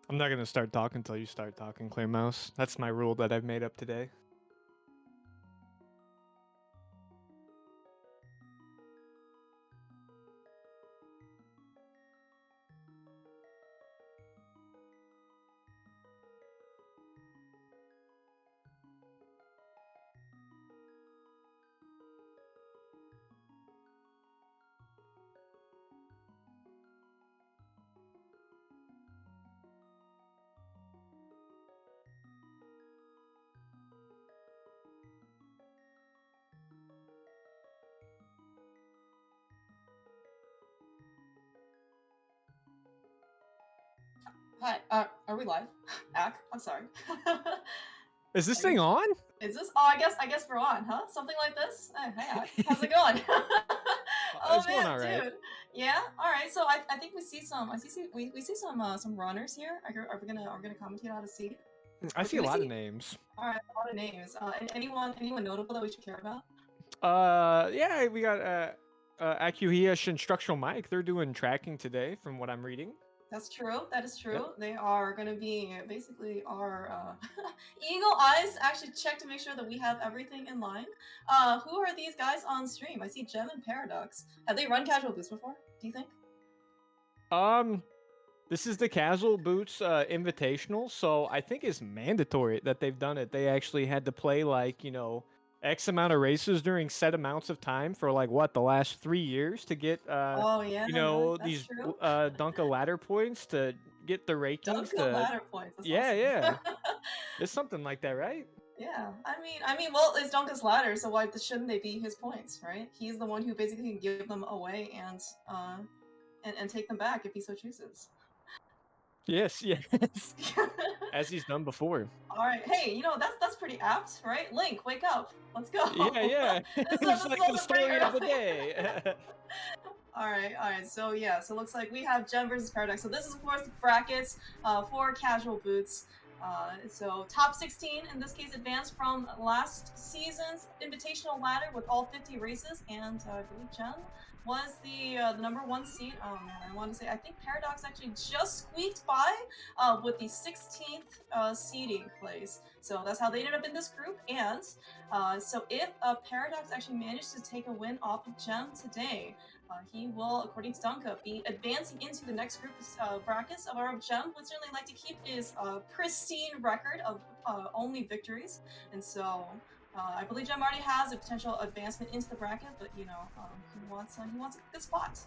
I'm not gonna start talking until you start talking, Clear Mouse. That's my rule that I've made up today. Hi, are we live? Ack, I'm sorry. Is this thing on? Is this? Oh, I guess we're on, huh? Something like this. Hey, Ack, how's it going? Oh It's going man, all right. dude. Yeah. All right. So I think we see some. We see some runners here. Are we gonna commentate on a seed? I see Do a we lot of see? names. All right, a lot of names. Anyone notable that we should care about? Yeah, we got Akuhiash Instructional Mike. They're doing tracking today, from what I'm reading. That's true. That is Yep. true. They are going to be basically our eagle eyes. Actually, check to make sure that we have everything in line. Who are these guys on stream? I see Gem and Paradox. Have they run casual boost before? Do you think? Um, this is the Casual Boots Invitational, so I think it's mandatory that they've done it. They actually had to play like X amount of races during set amounts of time for like what the last 3 years to get Oh yeah, yeah, that's these true. Dunka ladder points to get the rankings Duncan to ladder points. That's yeah, awesome. yeah. It's something like that, right? Yeah, I mean, well, it's Duncan's ladder, so why shouldn't they be his points, right? He's the one who basically can give them away and take them back if he so chooses. Yes, yes. As he's done before. All right. Hey, that's pretty apt, right? Link, wake up. Let's go. Yeah, yeah. It's This is like the also pretty story of the early. day. All right, all right. So yeah, so it looks like we have Gem versus Paradox. So this is of course the brackets for casual boots. So top 16 in this case advanced from last season's invitational ladder with all 50 races, and I believe Gem was the number one seed. Oh man, I want to say I think Paradox actually just squeaked by with the 16th seeding place. So that's how they ended up in this group. And so if Paradox actually managed to take a win off of Gem today, he will, according to Dunka, be advancing into the next group brackets. However, Gem would certainly like to keep his pristine record of only victories, and so I believe Gem already has a potential advancement into the bracket, but he wants a good spot.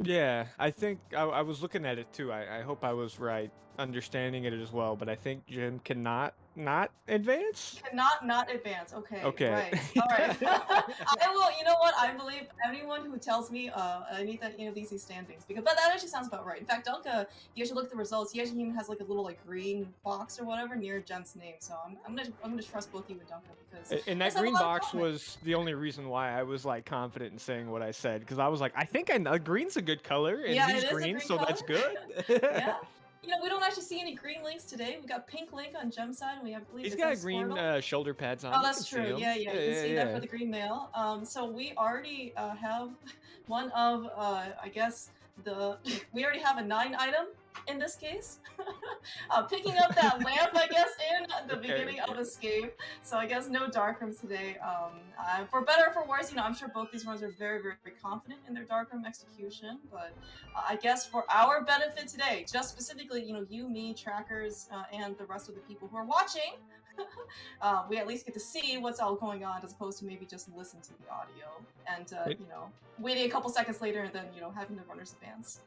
Yeah, I think I was looking at it too. I hope I was right understanding it as well, but I think Jim cannot not advance. Cannot not advance. Okay, Okay. right. All right. I will. You know what? I believe anyone who tells me any of these standings, because but that actually sounds about right. In fact, Dunka, if you actually look at the results, he actually even has like a little like green box or whatever near Jen's name. So I'm gonna trust both you and Dunka because And you that guys have a green lot in box common. was the only reason why I was like confident in saying what I said, because I was like, I think I know green's a good color, and Yeah, he's it is a green, green so color. that's good. Yeah. We don't actually see any green links today. We got pink link on Gem's side, and we have, I believe He's it got says green Squirtle. shoulder pads Oh, on. You can that's see true. him. Yeah, yeah, Yeah, you can yeah, see that yeah. for the green mail. So we already have one of, I guess the we already have a 9 item in this case. Picking up that lamp, I guess, in the Okay, beginning of okay. Escape. So I guess no dark rooms today. For better or for worse, I'm sure both these runs are very, very, very confident in their dark room execution. But I guess for our benefit today, just specifically, you, me, trackers, and the rest of the people who are watching, we at least get to see what's all going on as opposed to maybe just listen to the audio and waiting a couple seconds later and then having the runners advance.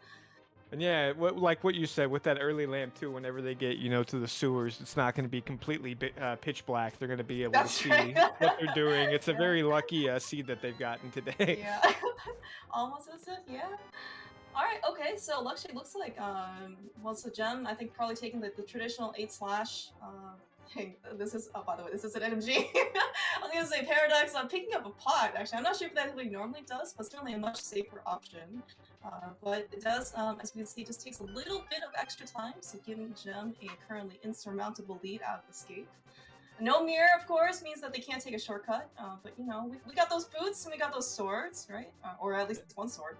And yeah, like what you said with that early lamp too. Whenever they get to the sewers, it's not going to be completely pitch black. They're going to be able to That's right. see what they're doing. It's a Yeah. very lucky seed that they've gotten today. Yeah. Almost as if, yeah. All right, okay. So actually, looks like well, so Gem, I think probably taking the traditional 8/. Thing. This is by the way, this is an NMG. I was gonna say Paradox. I'm picking up a pot. Actually, I'm not sure if that's what he normally does, but certainly a much safer option. But it does, as we can see, just takes a little bit of extra time, so giving Gem a currently insurmountable lead out of Escape. No mirror, of course, means that they can't take a shortcut. But you know, we got those boots and we got those swords, right? Or at least one sword.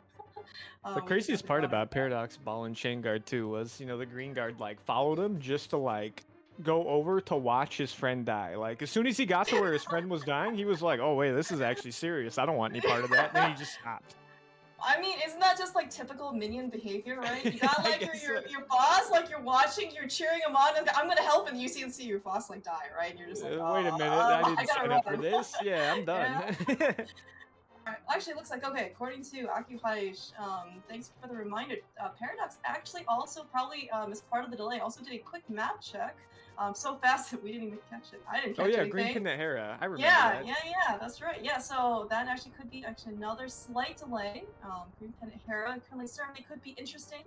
The We can craziest definitely part honor about that. Paradox Ball and Chain Guard too was, the Green Guard like followed him just to like go over to watch his friend die. Like as soon as he got to where his friend was dying, he was like, "Oh wait, this is actually serious. I don't want any part of that." And then he just stopped. I mean, isn't that just like typical minion behavior, right? You got I like guess so. your boss, like you're watching, you're cheering him on, and I'm gonna help, and you see your boss like die, right? And you're just like, Wait a minute, I I didn't gotta sign up for run. this. Yeah, I'm Yeah. done. Alright, actually, it looks like, okay, according to Occupy, thanks for the reminder. Paradox actually also probably, as part of the delay, also did a quick map check. So fast that we didn't even catch it. I didn't Oh catch yeah, Green anything. Panahera. I remember Yeah, that. yeah, that's right. Yeah, so that actually could be actually another slight delay. Green Pennant Hera currently certainly could be interesting.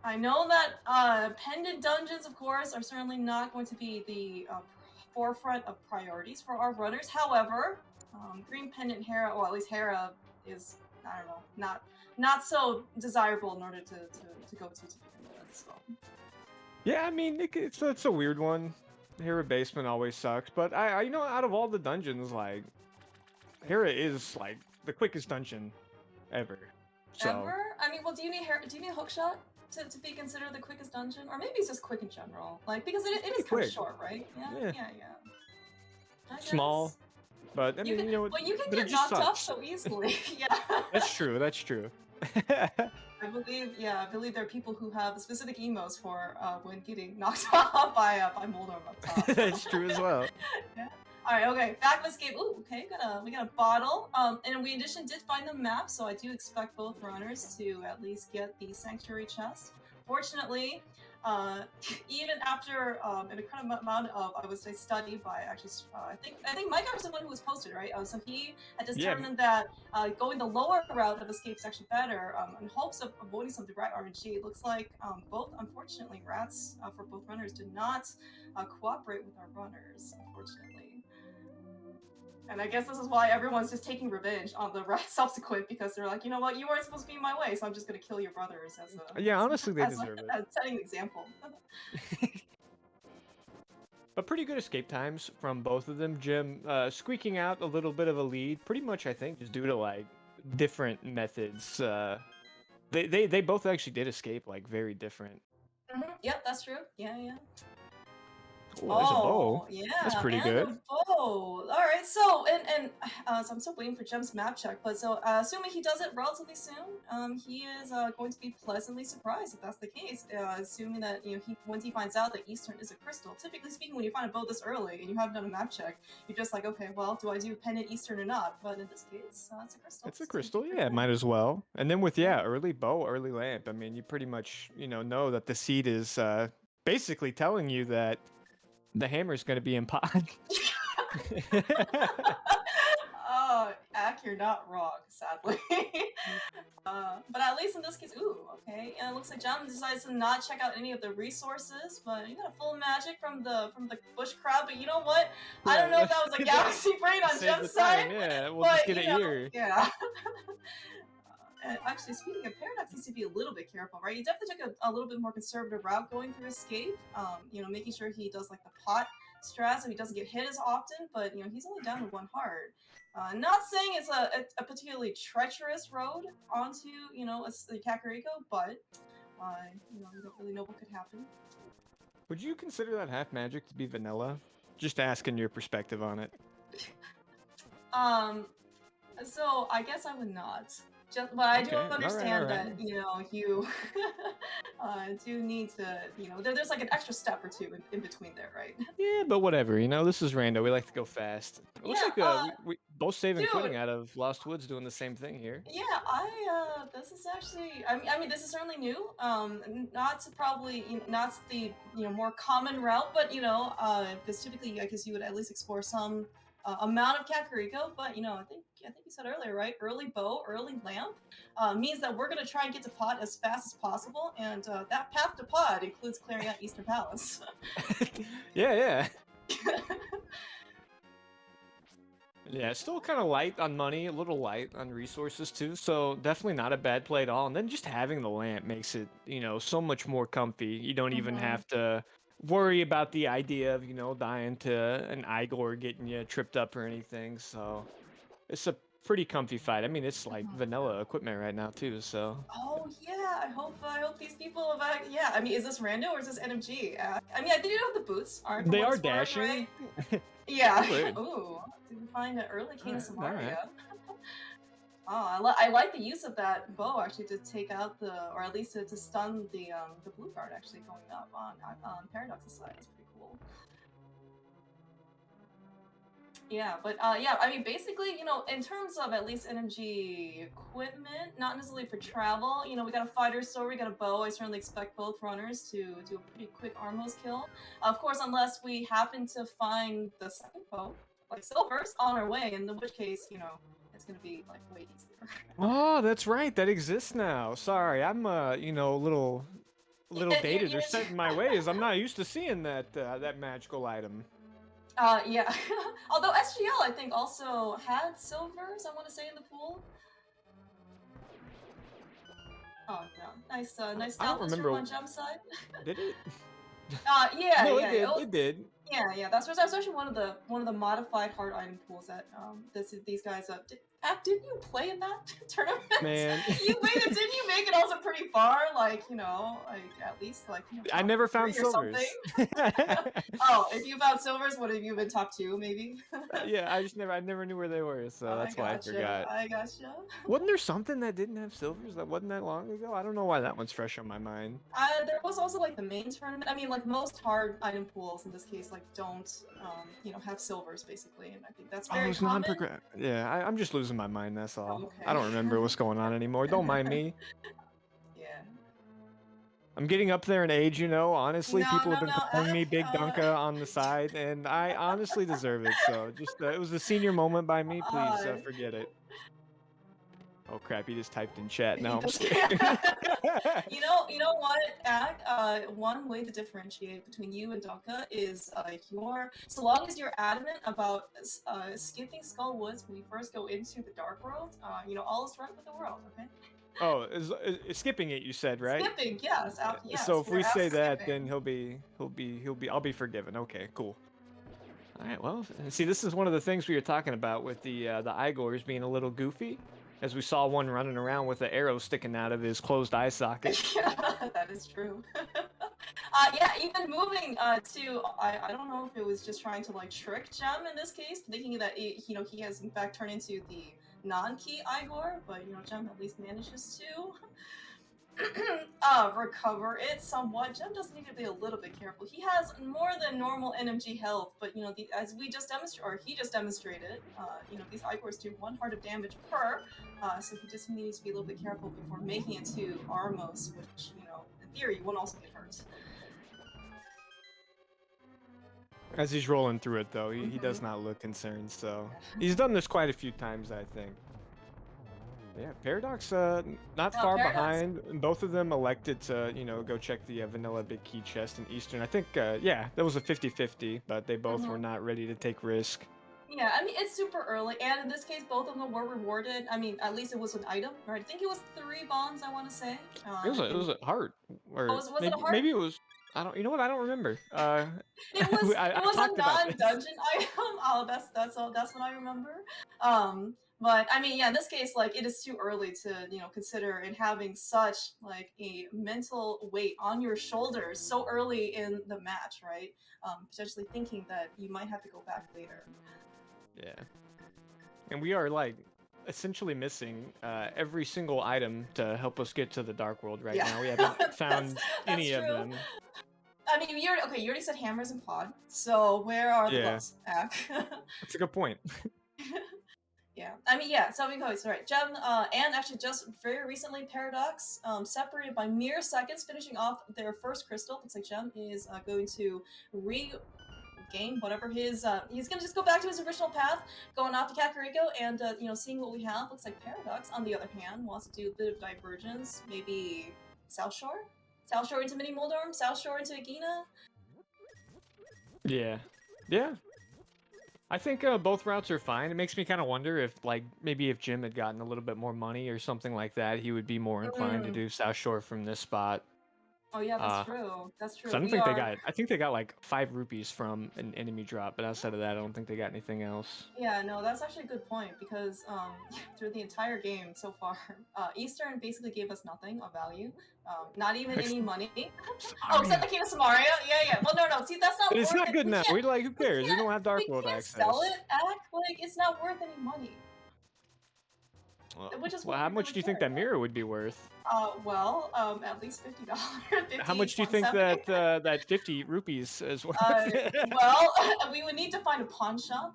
I know that pendant dungeons, of course, are certainly not going to be the forefront of priorities for our runners. However, Green Pendant Hera, or at least Hera, is, I don't know, not so desirable in order to go to begin with. So. Yeah, I mean, it's a weird one. Hera basement always sucks, but out of all the dungeons, like Hera is like the quickest dungeon ever. So Ever? I mean, well, do you need hookshot to be considered the quickest dungeon, or maybe it's just quick in general? Like because it pretty is kind of quick. short, right? Yeah, Yeah, yeah, yeah. I small, guess. but I You mean, can, well, you can but it get just knocked off sucks. so easily. Yeah. That's true. That's true. I believe there are people who have specific emos for when getting knocked off by Moldorm up top. That's true as well. Yeah. All right, okay. Back of escape. Ooh, okay. We got a bottle. And we in addition did find the map, so I do expect both runners to at least get the sanctuary chest. Fortunately, even after an incredible amount of, I would say, study by actually, I think Mike was the one who was posted, right? So he had Yeah, determined that going the lower route of escape is actually better, in hopes of avoiding some of the rat RNG. It looks like both, unfortunately, rats for both runners did not cooperate with our runners, unfortunately. And I guess this is why everyone's just taking revenge on the rat subsequent, because they're like, you know what, you weren't supposed to be in my way, so I'm just gonna kill your brothers yeah. Honestly, they deserve as setting an example. it. But pretty good escape times from both of them. Jim squeaking out a little bit of a lead, pretty much I think just due to like different methods. They both actually did escape like very different. Yep, that's true. Yeah, yeah. Oh, there's a bow. Oh, That's yeah, pretty and a good. bow. All right, so so I'm still waiting for Jem's map check, but so assuming he does it relatively soon, he is going to be pleasantly surprised if that's the case. Assuming that once he finds out that Eastern is a crystal. Typically speaking, when you find a bow this early and you haven't done a map check, you're just like, okay, well, do I do pendant Eastern or not? But in this case, it's a crystal. It's a So crystal, pretty yeah, good. might as well. And then with early bow, early lamp. I mean, you pretty much know that the seed is basically telling you that the hammer is going to be in pod. Oh, Ack, you're not wrong, sadly. But at least in this case, ooh, okay. And it looks like John decides to not check out any of the resources, but you got a full magic from the bush crab. But you know what? I don't know if that was a galaxy brain on Save the Jem's side, time, yeah. We'll just but get it here. yeah. And actually, speaking of Paradox, needs to be a little bit careful, right? He definitely took a little bit more conservative route going through escape. Making sure he does like the pot strat so he doesn't get hit as often. But he's only down to one heart. Not saying it's a particularly treacherous road onto the Kakariko, but you don't really know what could happen. Would you consider that half magic to be vanilla? Just asking your perspective on it. So I guess I would not. But I do understand all right. that you do need to there's like an extra step or two in between there, right? Yeah, but whatever. This is rando. We like to go fast. It looks like we both saving dude, quitting out of Lost Woods doing the same thing here. Yeah, this is actually I mean this is certainly new. Not to probably not the more common route, but because typically I guess you would at least explore some amount of Kakariko, but I think you said earlier, right? Early bow, early lamp means that we're gonna try and get to pod as fast as possible, and that path to pod includes clearing out Eastern Palace. Yeah. Yeah, still kind of light on money, a little light on resources too, so definitely not a bad play at all. And then just having the lamp makes it, so much more comfy. You don't even have to worry about the idea of, dying to an Igor getting you tripped up or anything. So it's a pretty comfy fight. I mean, it's like Mhm. vanilla equipment right now too. So Oh yeah, I hope these people have yeah. I mean, is this rando or is this NMG? I mean, I did know the boots are for they what are it's worth, right? dashing. Yeah. Oh, wait. Ooh, did we find an early All King of right, all right. Samaria? Oh, I like the use of that bow actually to take out the, or at least to stun the blue guard actually going up on Paradux's side. It's pretty cool. Yeah, but yeah, I mean, basically, in terms of at least NMG equipment, not necessarily for travel, we got a fighter sword, we got a bow. I certainly expect both runners to do a pretty quick armos kill. Of course, unless we happen to find the second bow, like Silver's, on our way, in which case, it's gonna be like way easier. Oh, that's right. That exists now. Sorry, I'm a little Yeah, dated or set in my ways. I'm not used to seeing that magical item. yeah. Although SGL, I think, also had Silvers, I want to say, in the pool. Oh no, nice I don't Alpha Stream remember. on jump side. Did it? Yeah, No, it yeah, it did. was, It did. yeah. That's actually one of the modified hard item pools that these guys did. Pat, didn't you play in that tournament? Man, Didn't you make it also pretty far? Like, like at least like I top never found 3 or something. silvers. Oh, if you found silvers, would have you been top 2 maybe? Yeah, I never knew where they were, so I that's why I gotcha. forgot. I gotcha. Wasn't there something that didn't have silvers that wasn't that long ago? I don't know why that one's fresh on my mind. There was also like the main tournament. I mean, like most hard item pools in this case, like don't have silvers basically, and I think that's Oh, very it's common. non-progress. Yeah, I'm just losing my mind. That's all. I Okay. don't remember what's going on anymore. Don't mind me. Yeah. I'm getting up there in age, Honestly, No, people no, have been no. calling me Big Dunka on the side, and I honestly deserve it. So just it was a senior moment by me. Please Uh, forget it. Oh crap! He just typed in chat. he Now I'm just, scared. you know what, Ak? One way to differentiate between you and Donka is so long as you're adamant about skipping Skull Woods when we first go into the Dark World, all is right with the world. Okay. Oh, is skipping it? You said right? Skipping, yes, So yes, if we're we say that, skipping. then he'll be. I'll be forgiven. Okay, cool. All right. Well, see, this is one of the things we were talking about with the Igors being a little goofy, as we saw one running around with an arrow sticking out of his closed eye socket. That is true. Yeah, even moving to I don't know if it was just trying to like trick Gem in this case, thinking that he has in fact turned into the non-key Igor, but Gem at least manages to recover it somewhat. Gem does need to be a little bit careful. He has more than normal NMG health, but as we just demonstrated, or he just demonstrated, these Igors do 1 heart of damage per, so he just needs to be a little bit careful before making it to Armos, which in theory won't also get hurt. As he's rolling through it, though, he does Mhm. not look concerned. So he's done this quite a few times, I think. Yeah, Paradox, not Now, far Paradox. behind. Both of them elected to, go check the vanilla big key chest in Eastern. I think, yeah, that was a 50-50, but they both were Mhm. not ready to take risk. Yeah, I mean, it's super early, and in this case, both of them were rewarded. I mean, at least it was an item, right? I think it was 3 bonds, I want to say. It was In a heart, Oh, or was it a heart? maybe it was. I don't. You know what? I don't remember. It was I it was a talked about this. non-dungeon item. Oh, that's what I remember. But I mean, yeah, in this case, like it is too early to consider it having such like a mental weight on your shoulders so early in the match, right? Potentially thinking that you might have to go back later. Yeah, and we are like essentially missing every single item to help us get to the Dark World right Yeah, now. We haven't that's found that's any of true. them. I mean, you already said hammers and pod. So where are the Yeah, gloves, Ak? that's a good point. Yeah, I mean, yeah. So we go. Sorry, Gem, and actually just very recently, Paradox, separated by mere seconds, finishing off their first crystal. Looks like Gem is going to regain whatever his. He's gonna just go back to his original path, going off to Kakariko, and seeing what we have. Looks like Paradox, on the other hand, wants to do a bit of divergence. Maybe South Shore, South Shore into Mini Moldorm, South Shore into Agina. Yeah, yeah. I think both routes are fine. It makes me kind of wonder if, like, maybe if Jim had gotten a little bit more money or something like that, he would be more inclined to Mm. do South Shore from this spot. Oh yeah, that's Uh, true. That's because I true. don't We think they are. got. I think they got like 5 rupees from an enemy drop, but outside of that, I don't think they got anything else. Yeah, no, that's actually a good point because through the entire game so far, Eastern basically gave us nothing of value, not even any money. Oh, except the Samaria. King of Samaria. Yeah, yeah. Well, no, no. See, that's But not it's worth not it. good now. We like who cares? We don't have Dark We World can't sell access. it. Act like it's not worth any money, Well, which is well, what how we much really do you think care that about. mirror would be worth? Well, at least $50, How 50, much do you think 170. that that 50 rupees is Uh, worth? well, we would need to find a pawn shop.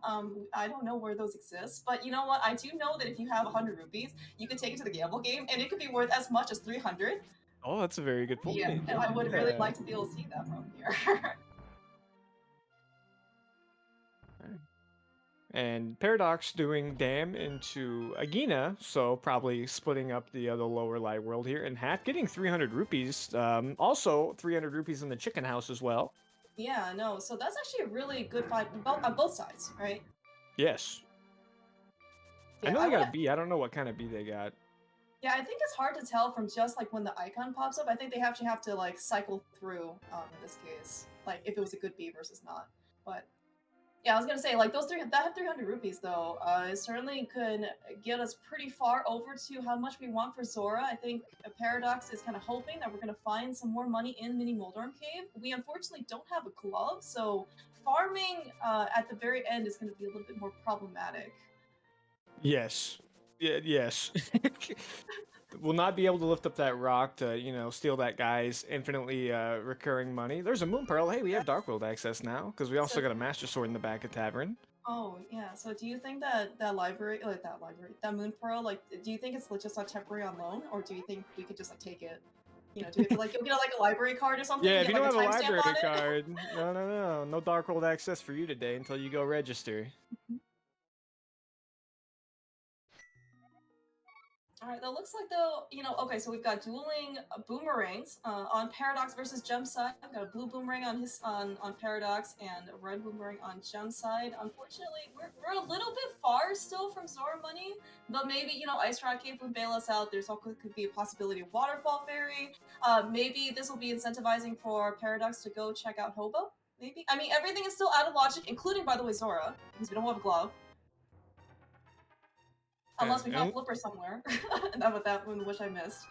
I don't know where those exist, but you know what? I do know that if you have 100 rupees, you could take it to the gamble game, and it could be worth as much as 300. Oh, that's a very good Yeah, point. and I would really Yeah. like to be able to see that from here. And Paradox doing dam into Agina, so probably splitting up the other lower light world here in half, getting 300 rupees. Also 300 rupees in the chicken house as well. Yeah, no, so that's actually a really good fight on both sides, right? Yes. I Yeah, know I they got would. a bee. I don't know what kind of bee they got. Yeah, I think it's hard to tell from just like when the icon pops up. I think they actually have to like cycle through in this case, like if it was a good bee versus not. But yeah, I was gonna say like that 300 rupees though, it certainly could get us pretty far over to how much we want for Zora. I think Paradox is kind of hoping that we're gonna find some more money in Mini Moldorm Cave. We unfortunately don't have a glove, so farming at the very end is gonna be a little bit more problematic. Yes. Yeah, yes. Will not be able to lift up that rock to, steal that guy's infinitely recurring money. There's a moon pearl. Hey, we have Dark World access now because we also So got a master sword in the back of tavern. oh yeah. So do you think that that moon pearl, like, do you think it's just like temporary on loan, or do you think we could just like take it? You know, do we have to like go get like a library card or something Yeah, and if get you like don't a have a timestamp on library it? card, no Dark World access for you today until you go register. All right, that looks like though, okay, so we've got dueling boomerangs on Paradox versus Gem side. I've got a blue boomerang on Paradox and a red boomerang on Gem side. Unfortunately, we're a little bit far still from Zora money, but maybe Ice Rock Cave would bail us out. There's also could be a possibility of Waterfall Fairy. Maybe this will be incentivizing for Paradox to go check out Hobo. Maybe. I mean, everything is still out of logic, including by the way Zora, because we don't have a glove. Yeah, Unless we found Flipper somewhere. that one, which I missed.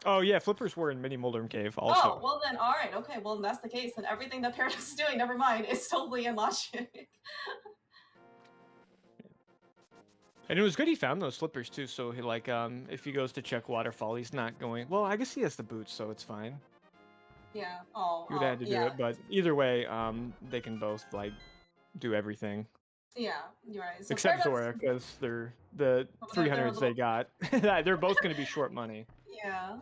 oh yeah, flippers were in Mini Moldorm Cave Oh, also. well then, alright, okay, well that's the case, then everything that Paradox is doing, never mind, is totally in logic. And it was good he found those slippers too, so he if he goes to check Waterfall, he's not going. Well, I guess he has the boots, so it's fine. Yeah, He would have to do yeah, it, but either way, they can both do everything yeah, you're right. So except Paradox, Zora, because they're the they're a 300s they little, got. They're both going to be short money. yeah,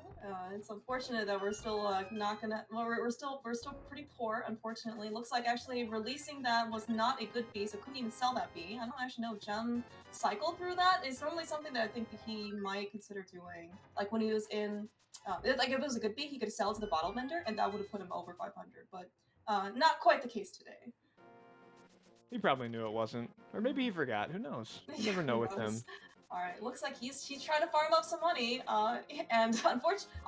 it's unfortunate that we're still not gonna, well, we're still pretty poor, unfortunately. Looks like actually releasing that was not a good bee, so couldn't even sell that bee. I don't actually know, Gem cycle through that is normally something that I think that he might consider doing. Like when he was in, like if it was a good bee, he could sell to the bottle vendor, and that would have put him over 500, but not quite the case today. He probably knew it wasn't, or maybe he forgot. Who knows? You never know Who with him. knows? All right, looks like he's trying to farm up some money, and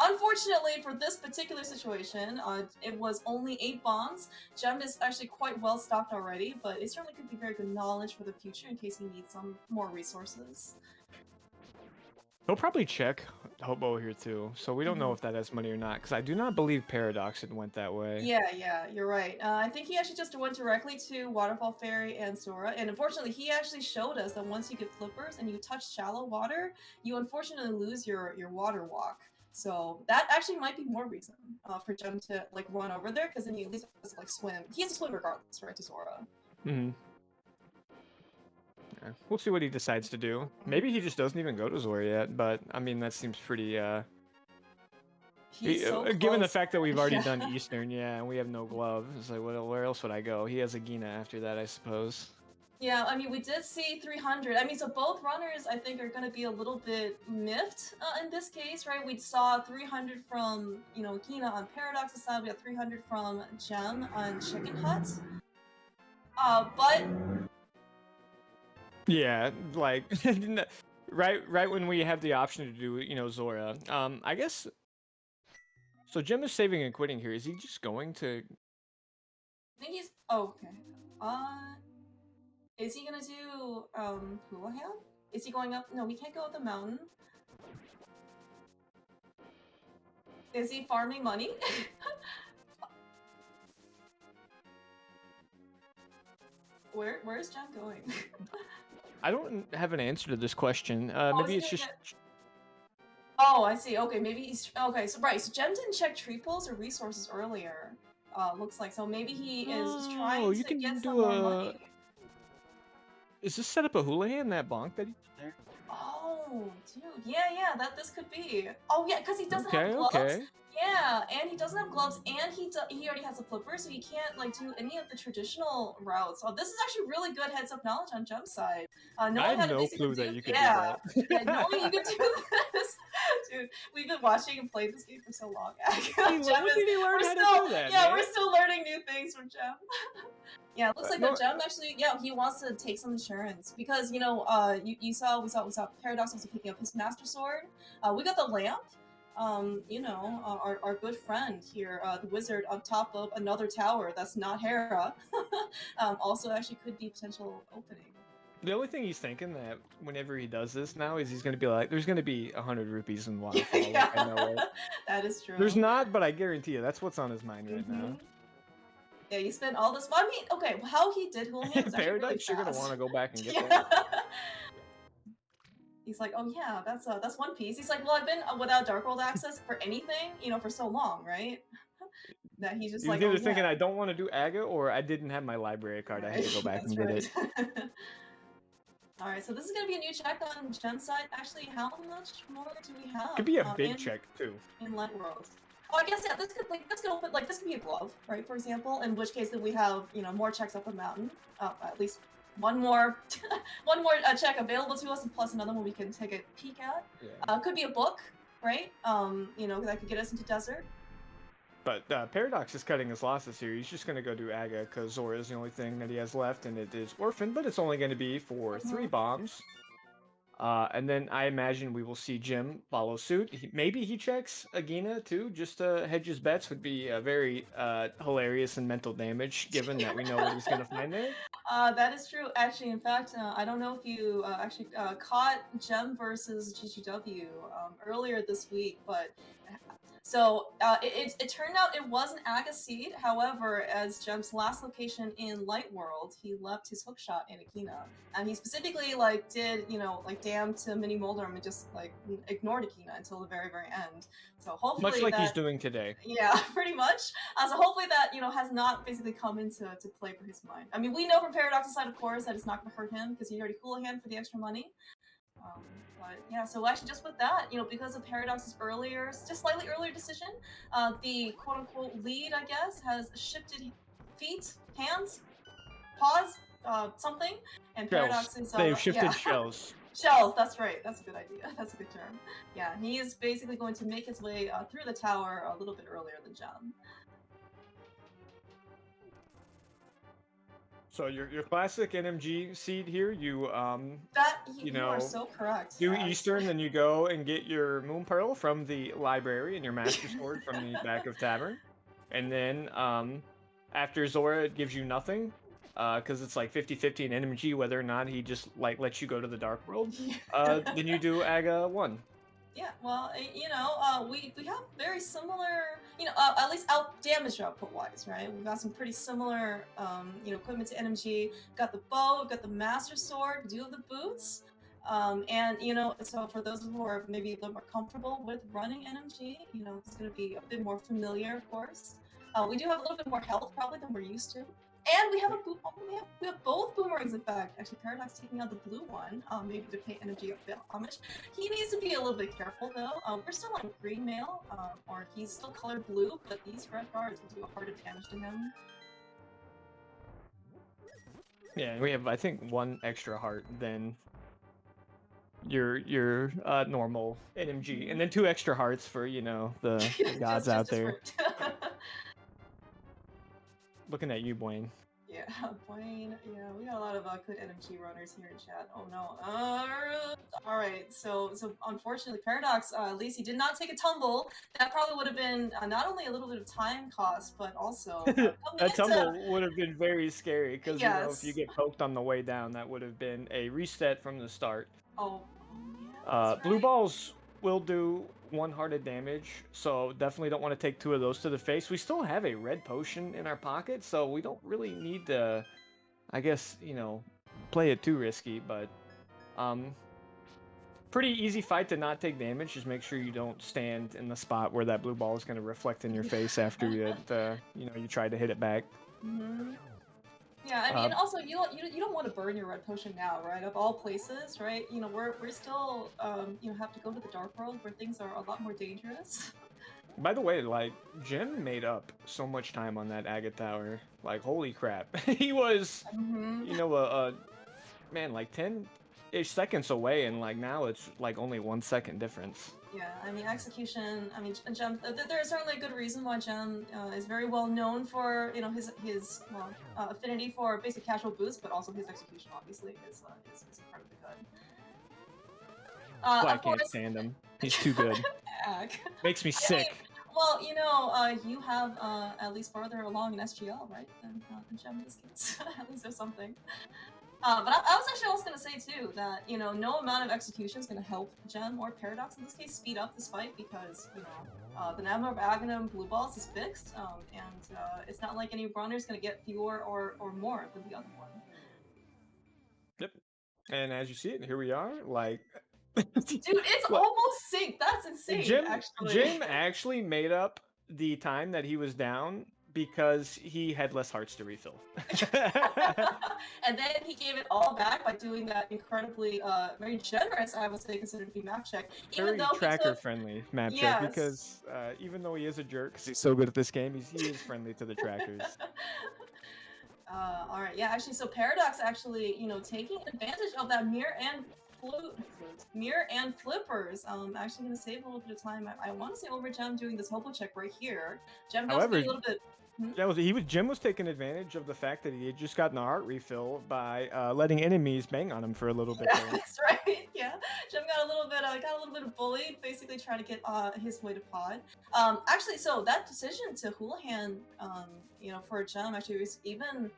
unfortunately for this particular situation, it was only 8 bombs. Gem is actually quite well stocked already, but it certainly could be very good knowledge for the future in case he needs some more resources. He'll probably check Hobo here too, so we don't know if that has money or not, because I do not believe Paradox had went that way. Yeah, you're right. I think he actually just went directly to Waterfall Fairy and Sora, and unfortunately, he actually showed us that once you get flippers and you touch shallow water, you unfortunately lose your water walk. So that actually might be more reason for Gem to like run over there, because then he at least has to like swim. He has to swim regardless, right, to Sora. Hmm. Yeah, we'll see what he decides to do. Maybe he just doesn't even go to Zora yet, but I mean that seems pretty He's so given the close. fact that we've already Yeah. done Eastern, yeah, and we have no glove, it's like, where else would I go? He has a Gina after that, I suppose. Yeah, I mean, we did see 300. I mean, so both runners, I think, are going to be a little bit miffed in this case, right? We saw 300 from, Kina on Paradox's side. We had 300 from Gem on Chicken Hut. But Yeah, like right when we have the option to do, Zora. I guess So Jim is saving and quitting here. Is he just going to? I think he's. Oh, okay. Uh, is he gonna do hula hand? Is he going up? No, he can't go up the mountain. Is he farming money? Where's Jem going? I don't have an answer to this question. Oh, is Maybe he it's gonna just. get? Oh, I see. Okay, maybe he's okay. So right, so Jem didn't check tree pulls or resources earlier. Looks like so maybe he is just Oh, trying you to get can some do more a. money. Is this set up a hula hand that bonk that he did there? Oh, dude, yeah, that this could be. Oh yeah, because he doesn't have Okay, gloves. okay. Yeah, and he doesn't have gloves, and he already has a flipper, so he can't like do any of the traditional routes. Oh, this is actually really good heads up knowledge on Jump side. I Knowing had how to no basically clue do, that you could do yeah, yeah, that. knowing you could do this, dude. We've been watching and playing this game for so long. When did he learn how to do that, man? We're still learning new things from Jem. Yeah, it looks like No, that Jem actually, yeah, he wants to take some insurance because we saw Paradox also picking up his Master Sword. We got the lamp. Our good friend here, the wizard on top of another tower that's not Hera, also actually could be potential opening. the only thing he's thinking that whenever he does this now is he's gonna be like, "There's gonna be 100 rupees in waterfall." Yeah, Like, I know it. that is true. There's not, but I guarantee you that's what's on his mind right now. Yeah, you spent all this. I mean, okay, how he did Hula Hand was actually really Paradox, you're gonna fast. want to go back and get Yeah. that. He's like, oh yeah, that's One Piece. He's like, well, I've been without Dark World access for anything, for so long, right? That he's just He was like, oh either yeah, thinking I don't want to do Aga or I didn't have my library card. I had to go back that's and get it. right. All right, so this is gonna be a new check on Gem side. Actually, how much more do we have? Could be a big check too. In Light World. Oh, I guess yeah. This could open this could be a glove, right? For example, in which case then we have more checks up the mountain. At least one more check available to us, and plus another one we can take a peek at. Yeah. Could be a book, right? That could get us into desert. But Paradox is cutting his losses here. He's just going to go do Aga because Zora is the only thing that he has left, and it is Orphan, but it's only going to be for 3 bombs. And then I imagine we will see Jim follow suit. Maybe he checks Agina too, just to hedge his bets. Would be very hilarious and mental damage, given that we know what he's going to find there. That is true. Actually, in fact, I don't know if you actually caught Gem versus GGW earlier this week, but so it turned out it was an Aga seed. However, as Gem's last location in Light World, he left his hookshot in Akina, and he specifically did damn to Mini Moldrum and just ignored Akina until the very end. So hopefully much like he's doing today. Yeah, pretty much. So hopefully that has not basically come into play for his mind. I mean, we know from Paradox's side, of course, that it's not going to hurt him because he already Hula Hand for the extra money. But yeah, so actually just with that, because of Paradox's slightly earlier decision, the quote-unquote lead, I guess, has shifted feet, hands, paws, something, and Paradox is... They've shifted shells. Shells, that's right. That's a good idea. That's a good term. Yeah, he is basically going to make his way through the tower a little bit earlier than Jam. So your classic NMG seed here, you are so correct. Do Eastern, then you go and get your Moon Pearl from the library and your Master Sword from the back of Tavern, and then after Zora, it gives you nothing, because it's like 50-50 in NMG whether or not he just lets you go to the Dark World. Then you do Aga 1. Yeah, well, we have very similar, at least damage output wise, right? We've got some pretty similar, equipment to NMG. We've got the bow, we've got the Master Sword, we do have the boots, and so for those who are maybe a little more comfortable with running NMG, it's going to be a bit more familiar, of course. We do have a little bit more health probably than we're used to. And we have we have both boomerangs, in fact. Actually, Paradox taking out the blue one, maybe to pay energy a bit homage. He needs to be a little bit careful, though. We're still on green mail, or he's still colored blue, but these red guards will do a harder damage to him. Yeah, we have, I think, 1 extra heart than your normal NMG, and then 2 extra hearts for the gods out there. Looking at you, Blaine. Yeah. Yeah, Blaine. Yeah, we got a lot of good NMG runners here in chat. Oh no. All right. So unfortunately, Paradox. At least he did not take a tumble. That probably would have been not only a little bit of time cost, but also coming That into tumble would have been very scary because, you know, if you yes. get poked on the way down, that would have been a reset from the start. Oh yeah, that's Blue right. balls will do 1 hearted damage, so definitely don't want to take 2 of those to the face. We still have a red potion in our pocket, so we don't really need to, I guess, you know, play it too risky, but um, pretty easy fight to not take damage. Just make sure you don't stand in the spot where that blue ball is going to reflect in your face after you know, you try to hit it back. Mm-hmm. Yeah, I Uh, mean, also you don't want to burn your red potion now, right? Of all places, right? You know, we're still you know have to go to the dark world where things are a lot more dangerous. by the way, like, Jim made up so much time on that agate tower. Like, holy crap. He was, Mm-hmm. you know, man, like 10-ish seconds away, and like now it's like only 1 second difference. Yeah, I mean execution. I mean Gem. There is certainly a good reason why Gem is very well known for his well affinity for basic casual boost, but also his execution obviously is incredibly good. Well, I Of can't course, stand him. He's too good. Ag. Makes me I mean, sick. well, you have at least farther along in SGL, right? Than Gem in this case. At least there's something. But I was actually also going to say too that no amount of execution is going to help Gem or Paradox in this case speed up this fight because the number of Aghanim blue balls is fixed, and it's not like any runner is going to get fewer or more than the other one. Yep. And as you see it, here we are. Like, Dude, it's what? almost synced. That's insane, actually. Jim actually made up the time that he was down because he had less hearts to refill. And then he gave it all back by doing that incredibly, very generous, I would say, considered to be map check. Even Very though he tracker took, friendly map check yes. because even though he is a jerk, 'cause he's so good at this game, he is friendly to the trackers. All right, yeah, actually, so Paradox actually, taking advantage of that mirror and mirror and flippers. Actually gonna save a little bit of time. I want to say over Gem doing this hobo check right here. Gem also However, getting a little bit. Jim was taking advantage of the fact that he had just gotten a heart refill by letting enemies bang on him for a little bit Yeah, there. that's right. Yeah, Jim got a little bit bullied, basically trying to get his way to pod. Actually, so that decision to Houlihan, for Jim actually was even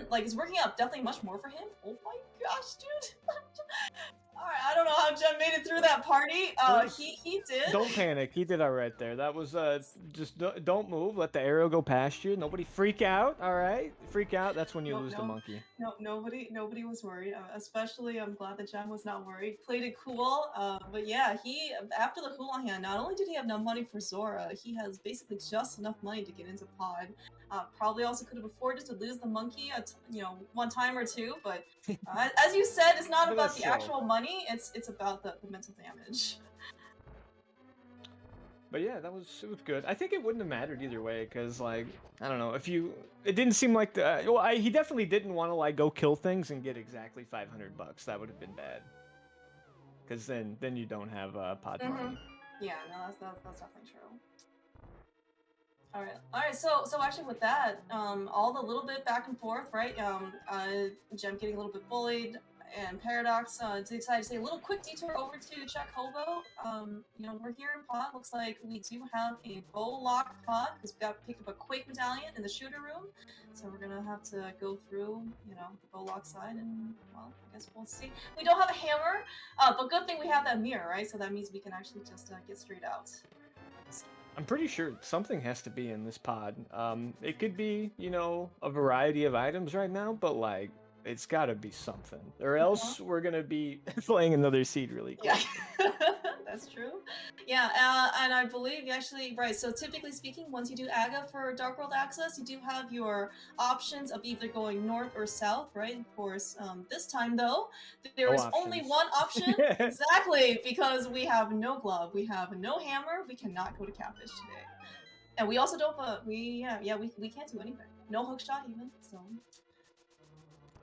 like it's working out definitely much more for him. Oh my gosh, dude. All right, I don't know how Jem made it through that party. He did. Don't panic. He did all right there. That was just don't move. Let the arrow go past you. Nobody freak out. All right, freak out. That's when you No, lose the no, monkey. no, nobody was worried. Especially, I'm glad that Jem was not worried. Played it cool. But yeah, he after the Houlihan, not only did he have no money for Zora, he has basically just enough money to get into Pod. Probably also could have afforded to lose the monkey, one time or two. But as you said, it's not about the actual money. It's about the mental damage. But yeah, it was good. I think it wouldn't have mattered either way because like I don't know it didn't seem like he definitely didn't want to like go kill things and get exactly $500. That would have been bad because then you don't have pod money. Yeah, no, that's definitely true. All right. So actually, with that, all the little bit back and forth, right? Gem getting a little bit bullied, and Paradox decided to take a little quick detour over to check Hobo. We're here in pod. Looks like we do have a bow lock pod because we got to pick up a Quake medallion in the shooter room. So we're gonna have to go through, the bow lock side, and well, I guess we'll see. We don't have a hammer, but good thing we have that mirror, right? So that means we can actually just get straight out. I'm pretty sure something has to be in this pod. It could be, a variety of items right now, but like it's got to be something, or else we're gonna be playing another seed really quick. Yeah, that's true. Yeah, and I believe actually right. So typically speaking, once you do AGA for Dark World access, you do have your options of either going north or south, right? Of course, this time though, there is only one option. Exactly, because we have no glove, we have no hammer, we cannot go to Catfish today, and we also don't. We can't do anything. No hook shot even. So.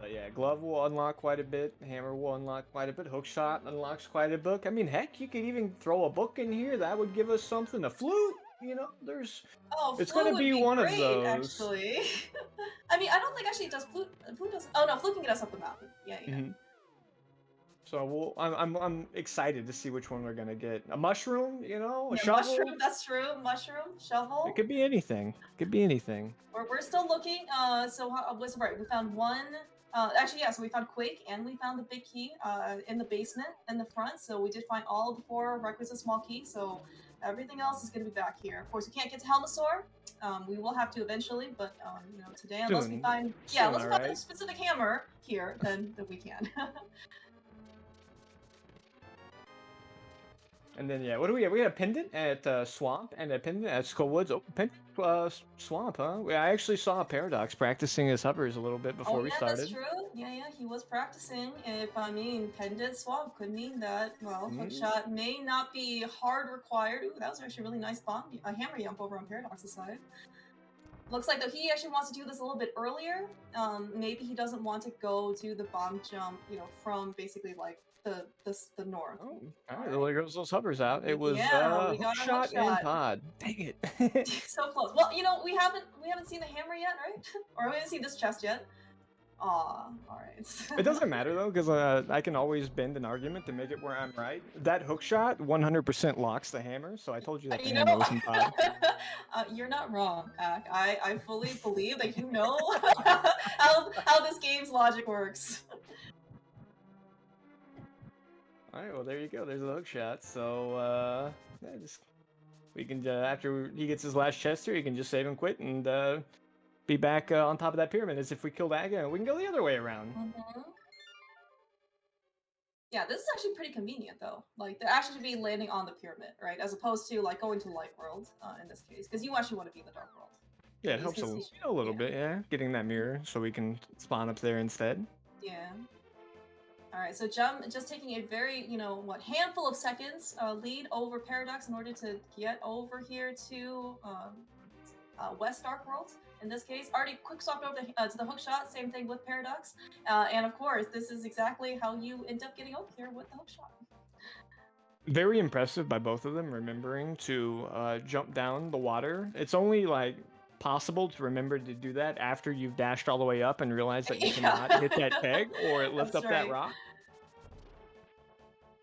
Yeah, glove will unlock quite a bit. Hammer will unlock quite a bit. Hookshot unlocks quite a book. I mean, heck, you could even throw a book in here. That would give us something. A flute. there's Oh, it's Flu gonna would be be one of great, those. actually. I mean, I don't think actually it does Flu. Flu doesn't. Oh no, Flu can get us up the mountain. Yeah, yeah. Mhm. So I'm excited to see which one we're gonna get. A mushroom, a Yeah, shovel. mushroom. That's true. Mushroom, It shovel. could be anything. It could be anything. We're still looking. So was right. We found one. Actually, yeah. So we found Quake and we found the big key. In the basement in the front. So we did find all of the 4 requisite small keys. So everything else is going to be back here. Of course, we can't get to Helmasaur. We will have to eventually, but today, unless we Soon. find, yeah, Soon, unless we all find a right. specific hammer here, then we can. And then yeah, what do we have? We had a pendant at Swamp and a pendant at Skullwoods. Oh, pendant Swamp, huh? I actually saw Paradox practicing his hovers a little bit Oh before we yeah, that's started. true. Yeah, yeah, he was practicing. If I mean, pendant swap could mean that Mm, hookshot may not be hard required. Ooh, that was actually a really nice bomb, a hammer jump over on Paradox's side. Looks like though he actually wants to do this a little bit earlier. Maybe he doesn't want to go do the bomb jump, from basically like the north. oh, all All right. right. Well, there goes those hovers out. It was Yeah, we got our Hookshot and hookshot. Pod. Dang it. So close. Well, we haven't seen the hammer yet, right? Or we haven't seen this chest yet. Aw, all right. It doesn't matter though, because I can always bend an argument to make it where I'm right. That hook shot 100% locks the hammer, so I told you that the You know, hammer was in pod. you're not wrong, Ak. I fully believe that you know how this game's logic works. All right, well there you go. There's a hook shot. So yeah, we can after he gets his last chest here, he can just save and quit and be back on top of that pyramid. As if we kill Aga, we can go the other way around. Yeah, this is actually pretty convenient though. Like they're actually be landing on the pyramid, right? As opposed to like going to Light World in this case, because you actually want to be in the Dark World. Yeah, it helps a little Yeah. bit. Yeah, getting that mirror so we can spawn up there instead. Yeah. All right, so Jum just taking a very, handful of seconds lead over Paradox in order to get over here to West Dark World. In this case, already quick swapped over to the hook shot. Same thing with Paradox, and of course, this is exactly how you end up getting over here with the hook shot. Very impressive by both of them remembering to jump down the water. It's only like possible to remember to do that after you've dashed all the way up and realize that you cannot hit that peg or lift That's up that right. rock.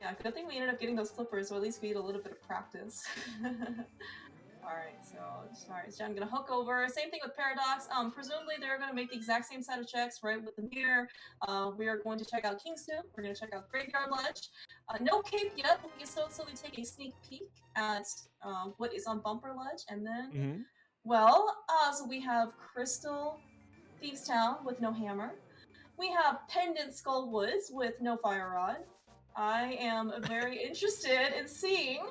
Yeah, good thing we ended up getting those flippers, so at least we had a little bit of practice. Alright, so sorry, so I'm gonna hook over. Same thing with Paradox. Presumably they're gonna make the exact same set of checks, right, with the mirror. We are going to check out Kingston. We're gonna check out Graveyard Ledge. No cape yet, but we can still take a sneak peek at what is on Bumper Ledge, and then, Mm-hmm. so we have Crystal Thieves Town with no hammer. We have Pendant Skull Woods with no fire rod. I am very interested in seeing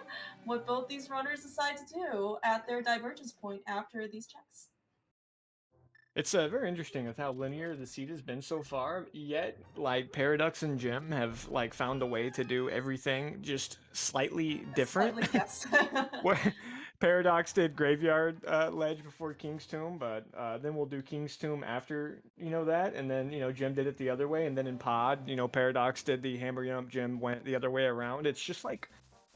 what both these runners decide to do at their divergence point after these checks. It's very interesting with how linear the seed has been so far. Yet, like Paradox and Jim have like found a way to do everything just slightly different. Slightly, yes. Where Paradox did Graveyard Ledge before King's Tomb, but then we'll do King's Tomb after that, and then Jim did it the other way, and then in Pod, Paradox did the Hammer Jump, Jim went the other way around. It's just like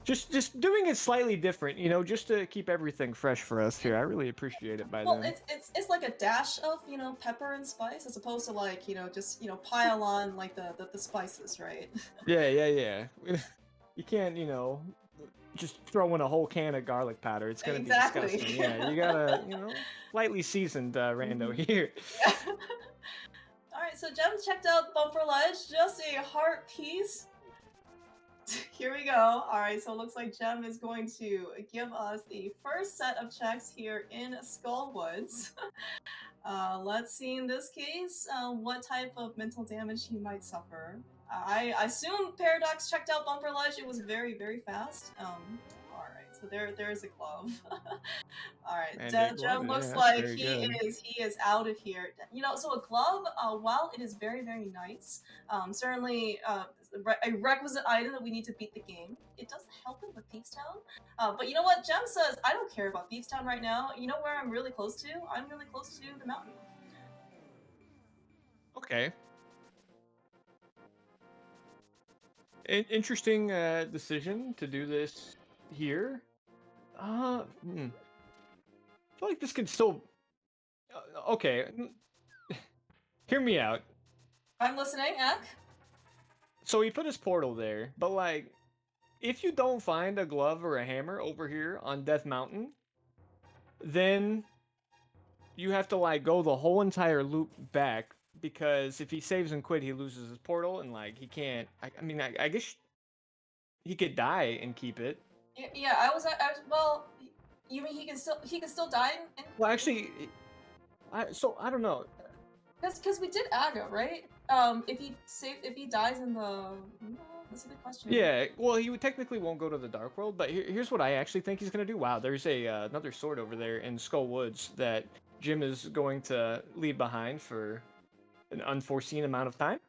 just doing it slightly different, just to keep everything fresh for us here. I really appreciate it by Well, them. it's like a dash of pepper and spice as opposed to like just pile on like the spices, right? Yeah, yeah, yeah. You can't, just throw in a whole can of garlic powder. It's gonna be Exactly. disgusting. Yeah, you gotta, lightly seasoned rando here. Yeah. All right, so Jem checked out Bumper Ledge, just a heart piece. Here we go. All right, so it looks like Jem is going to give us the first set of checks here in Skullwoods. Let's see in this case what type of mental damage he might suffer. I assume Paradox checked out Bumper Ledge. It was very, very fast. All right, so there's a glove. All right, Jem looks like he is out of here. So a glove, while it is very, very nice, certainly a requisite item that we need to beat the game. It doesn't help him with Thieves Town. But you know what? Jem says, I don't care about Thieves Town right now. You know where I'm really close to? I'm really close to the mountain. Okay. Interesting decision to do this here. feel like this could still. Okay, hear me out. I'm listening, Ek. So he put his portal there, but like, if you don't find a glove or a hammer over here on Death Mountain, then you have to like go the whole entire loop back because if he saves and quit, he loses his portal and like he can't. I mean, I guess he could die and keep it. Yeah, I was well. You mean he can still die in Well, actually, I don't know. because we did Aga, right? If he dies in the that's a good question. Yeah, well, he would technically won't go to the Dark World, but here's what I actually think he's gonna do. Wow, there's a another sword over there in Skull Woods that Jim is going to leave behind for an unforeseen amount of time.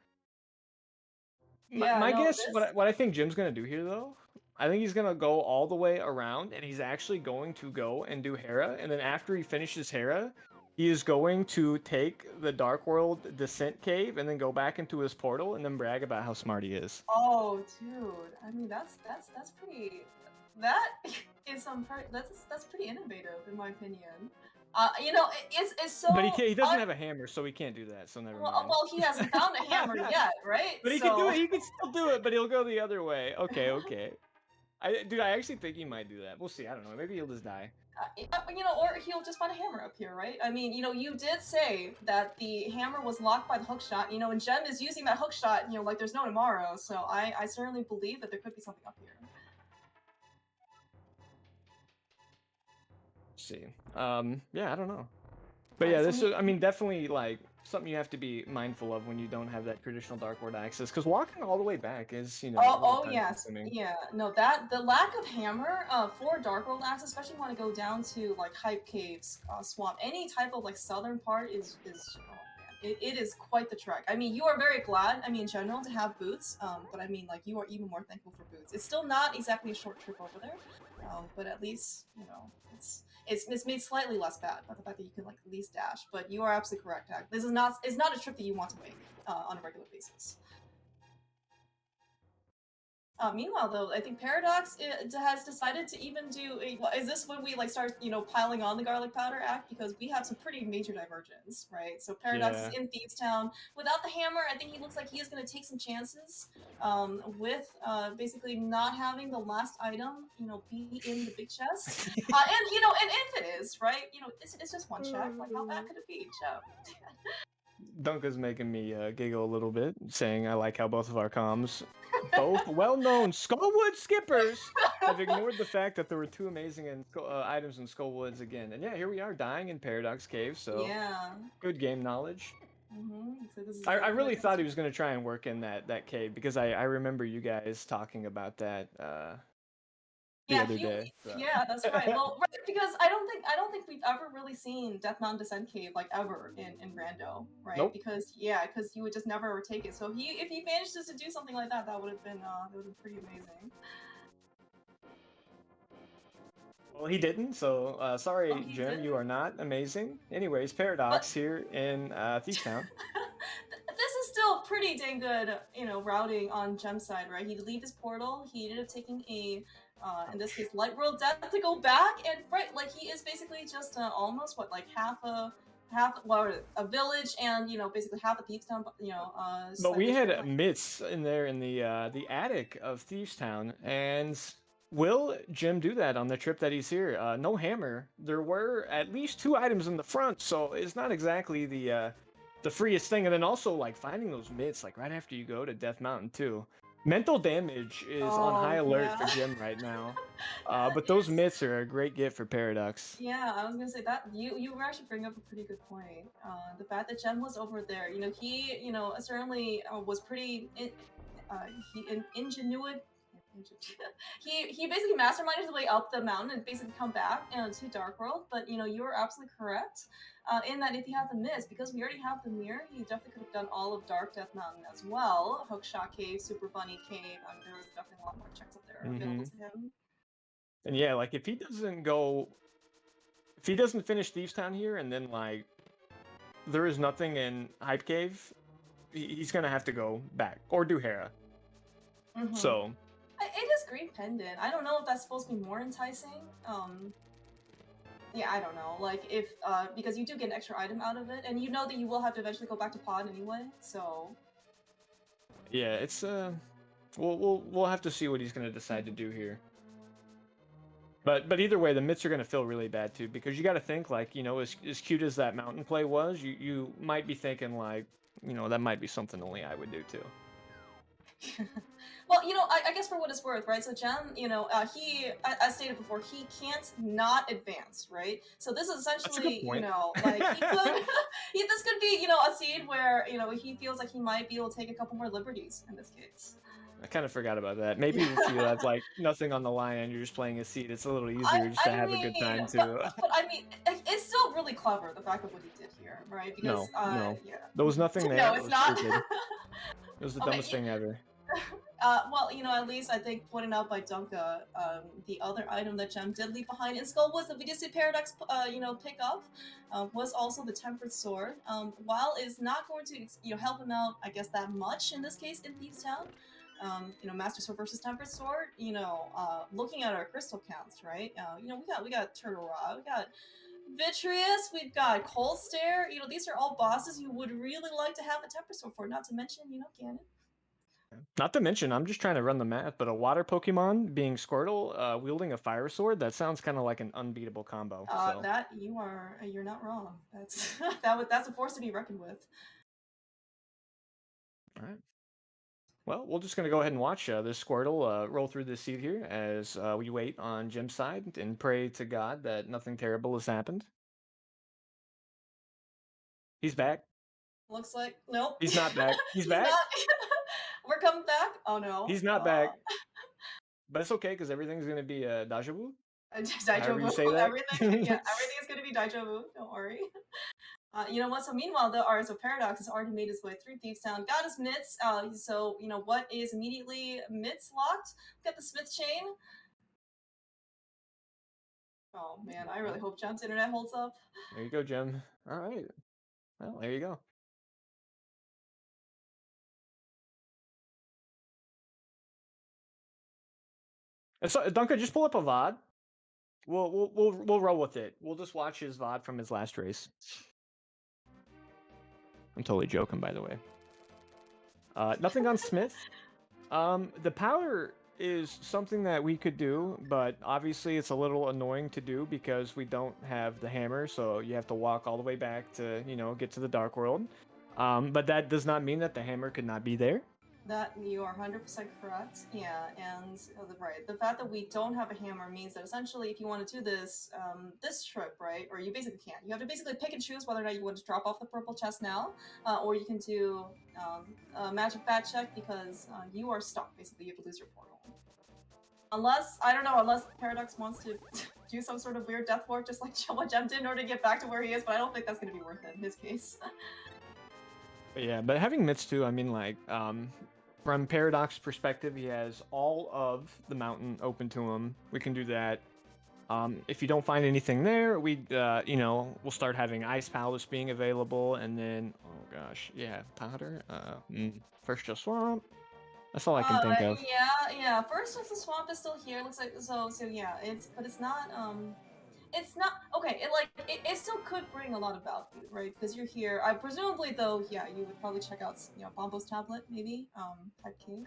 Yeah, My no, guess, what I think Jim's gonna do here, though, I think he's gonna go all the way around, and he's actually going to go and do Hera, and then after he finishes Hera, he is going to take the Dark World Descent Cave, and then go back into his portal, and then brag about how smart he is. Oh, dude. I mean, that's pretty. That is that's pretty innovative in my opinion. You know, it's so. But he doesn't have a hammer, so he can't do that. So never mind. Well, he hasn't found a hammer yet, right? But he can do So. it. He can still do it, but he'll go the other way. Okay, okay. I actually think he might do that. We'll see. I don't know. Maybe he'll just die. You know, or he'll just find a hammer up here, right? I mean, you know, you did say that the hammer was locked by the hook shot, you know, and Jem is using that hook shot, you know, like there's no tomorrow. So I certainly believe that there could be something up here. See. Yeah, I don't know. But yeah, Alright, so this is, I mean, definitely like something you have to be mindful of when you don't have that traditional Dark World access, because walking all the way back is, a little time yes, consuming. yeah. No, that the lack of hammer for Dark World access, especially when you want to go down to like Hype Caves, Swamp, any type of like southern part is oh man, it is quite the trek. I mean, you are very glad, I mean, in general, to have boots, but I mean, like you are even more thankful for boots. It's still not exactly a short trip over there, but at least you know it's made slightly less bad by the fact that you can like at least dash. But you are absolutely correct, Hack. This is not it's not a trip that you want to make on a regular basis. Meanwhile, though, I think Paradox has decided to even do. Is this when we like start, you know, piling on the garlic powder act because we have some pretty major divergence, right? So Paradox Yeah. is in Thieves Town without the hammer. I think he looks like he is going to take some chances with basically not having the last item, you know, be in the big chest. And you know, and if it is right, you know, it's just one check. Like how bad could it be? Dunka's making me giggle a little bit, saying I like how both of our comms, both well-known Skullwood skippers, have ignored the fact that there were two amazing items in Skullwoods again. And yeah, here we are dying in Paradox Cave, so Yeah. good game knowledge. So this is I really thought he was going to try and work in that cave because I remember you guys talking about that the other day. So. Yeah, that's right. Well, right, because I don't think we've ever really seen Death Mountain Descent Cave like ever in Rando, right? Nope. Because you would just never overtake it. So if he manages to do something like that, that would have been pretty amazing. Well, he didn't, so sorry, Jim, didn't? you are not amazing. Anyways, Paradox here in Thieves Town. This is still pretty dang good, you know, routing on Gem's side, right? He'd leave his portal. He ended up taking a, in this case, Light World Death to go back, and right, like he is basically just almost what, like half a village, and you know, basically half a Thieves Town, you know. But we had myths in there in the attic of Thieves Town, and will Jim do that on the trip that he's here? No hammer. There were at least two items in the front, so it's not exactly the freest thing. And then also like finding those myths like right after you go to Death Mountain too. Mental damage is on high alert for Jim right now. But those myths are a great gift for Paradox. Yeah, I was gonna say that you actually bring up a pretty good point. The fact that Jem was over there, you know, he, you know, certainly was pretty ingenuity. He basically masterminded his way up the mountain and basically come back to Dark World. But you know, you were absolutely correct in that if he had the miss, because we already have the mirror, he definitely could have done all of Dark Death Mountain as well. Hookshot Cave, Super Bunny Cave. There was definitely a lot more checks up there available to him. And yeah, like if he doesn't finish Thieves Town here, and then like there is nothing in Hype Cave, he's gonna have to go back or do Hera. So it is Green Pendant. I don't know if that's supposed to be more enticing. Yeah, I don't know. Like if because you do get an extra item out of it, and you know that you will have to eventually go back to pod anyway. So Yeah, it's we'll have to see what he's gonna decide to do here. But either way, the mitts are gonna feel really bad too, because you got to think like, you know, as cute as that mountain play was, you might be thinking like, you know, that might be something only I would do too. well, you know, I guess for what it's worth, right? So Jem, you know, he, as stated before, he can't not advance, right? So this is That's a good essentially, you point. know, like he could, this could be, you know, a seed where, you know, he feels like he might be able to take a couple more liberties in this case. I kind of forgot about that. Maybe Yeah. if you have like nothing on the line and you're just playing a seat, it's a little I, easier just to I have a good mean, time but, too. but I mean, it's still really clever the fact of what he did here, right? Because, No, no, yeah, there was nothing there. no, It it's was not. stupid. It was the dumbest Okay, thing ever. well, you know, at least I think pointed out by Dunka, the other item that Gem did leave behind in Skull was the VDC Paradox, you know, pickup, was also the Tempered Sword. While it's not going to, you know, help him out, I guess, that much in this case in Thieves Town, you know, Master Sword versus Tempered Sword, you know, looking at our crystal counts, right? You know, we got Turtle Rod, we got Vitreous, we've got Cold Stare. You know, these are all bosses you would really like to have a Tempered Sword for, not to mention, you know, Ganon. Not to mention, I'm just trying to run the math, but a water Pokemon being Squirtle, wielding a fire sword, that sounds kind of like an unbeatable combo. So, That you are, you're not wrong. That's that's a force to be reckoned with. all right. Well, we're just gonna go ahead and watch this Squirtle roll through this seat here as we wait on Jim's side and pray to God that nothing terrible has happened. He's back. Looks like nope. He's not back. He's He's back. not. We're coming back. Oh no. He's not back. But it's okay because everything's gonna be deja vu. However you Daijobu. say that. Everything. Yeah, everything is gonna be Daijobu. Don't worry. You know what? So meanwhile, the Arts of Paradox has already made his way through Thieves Town. Got his mitts. So you know what is immediately mitts locked? Got the Smith chain. Oh man, I really hope John's internet holds up. There you go, Jim. All right. Well, there you go. And so, Duncan, just pull up a VOD. We'll roll with it. We'll just watch his VOD from his last race. I'm totally joking, by the way. Nothing on Smith. The power is something that we could do, but obviously it's a little annoying to do because we don't have the hammer, so you have to walk all the way back to, you know, get to the Dark World. But that does not mean that the hammer could not be there. That you are 100% correct. Yeah, and right, the fact that we don't have a hammer means that essentially, if you want to do this this trip, right, or you basically can't. You have to basically pick and choose whether or not you want to drop off the purple chest now, or you can do a magic bat check because you are stuck. Basically, you have to lose your portal. Unless I don't know, unless Paradox wants to do some sort of weird death warp, just like what Jem did in order to get back to where he is. But I don't think that's going to be worth it in his case. But yeah, but having Mitz too, I mean, like, from Paradox perspective, he has all of the mountain open to him. We can do that. If you don't find anything there, we, you know, we'll start having Ice Palace being available, and then, oh gosh, yeah, Powder. First just Swamp. That's all I can think of. Yeah. First, just the swamp is still here. Looks like so. So yeah, it's not okay. It still could bring a lot of value, right? Because you're here. I presumably though, yeah, you would probably check out, you know, Bombo's tablet maybe. Type cave.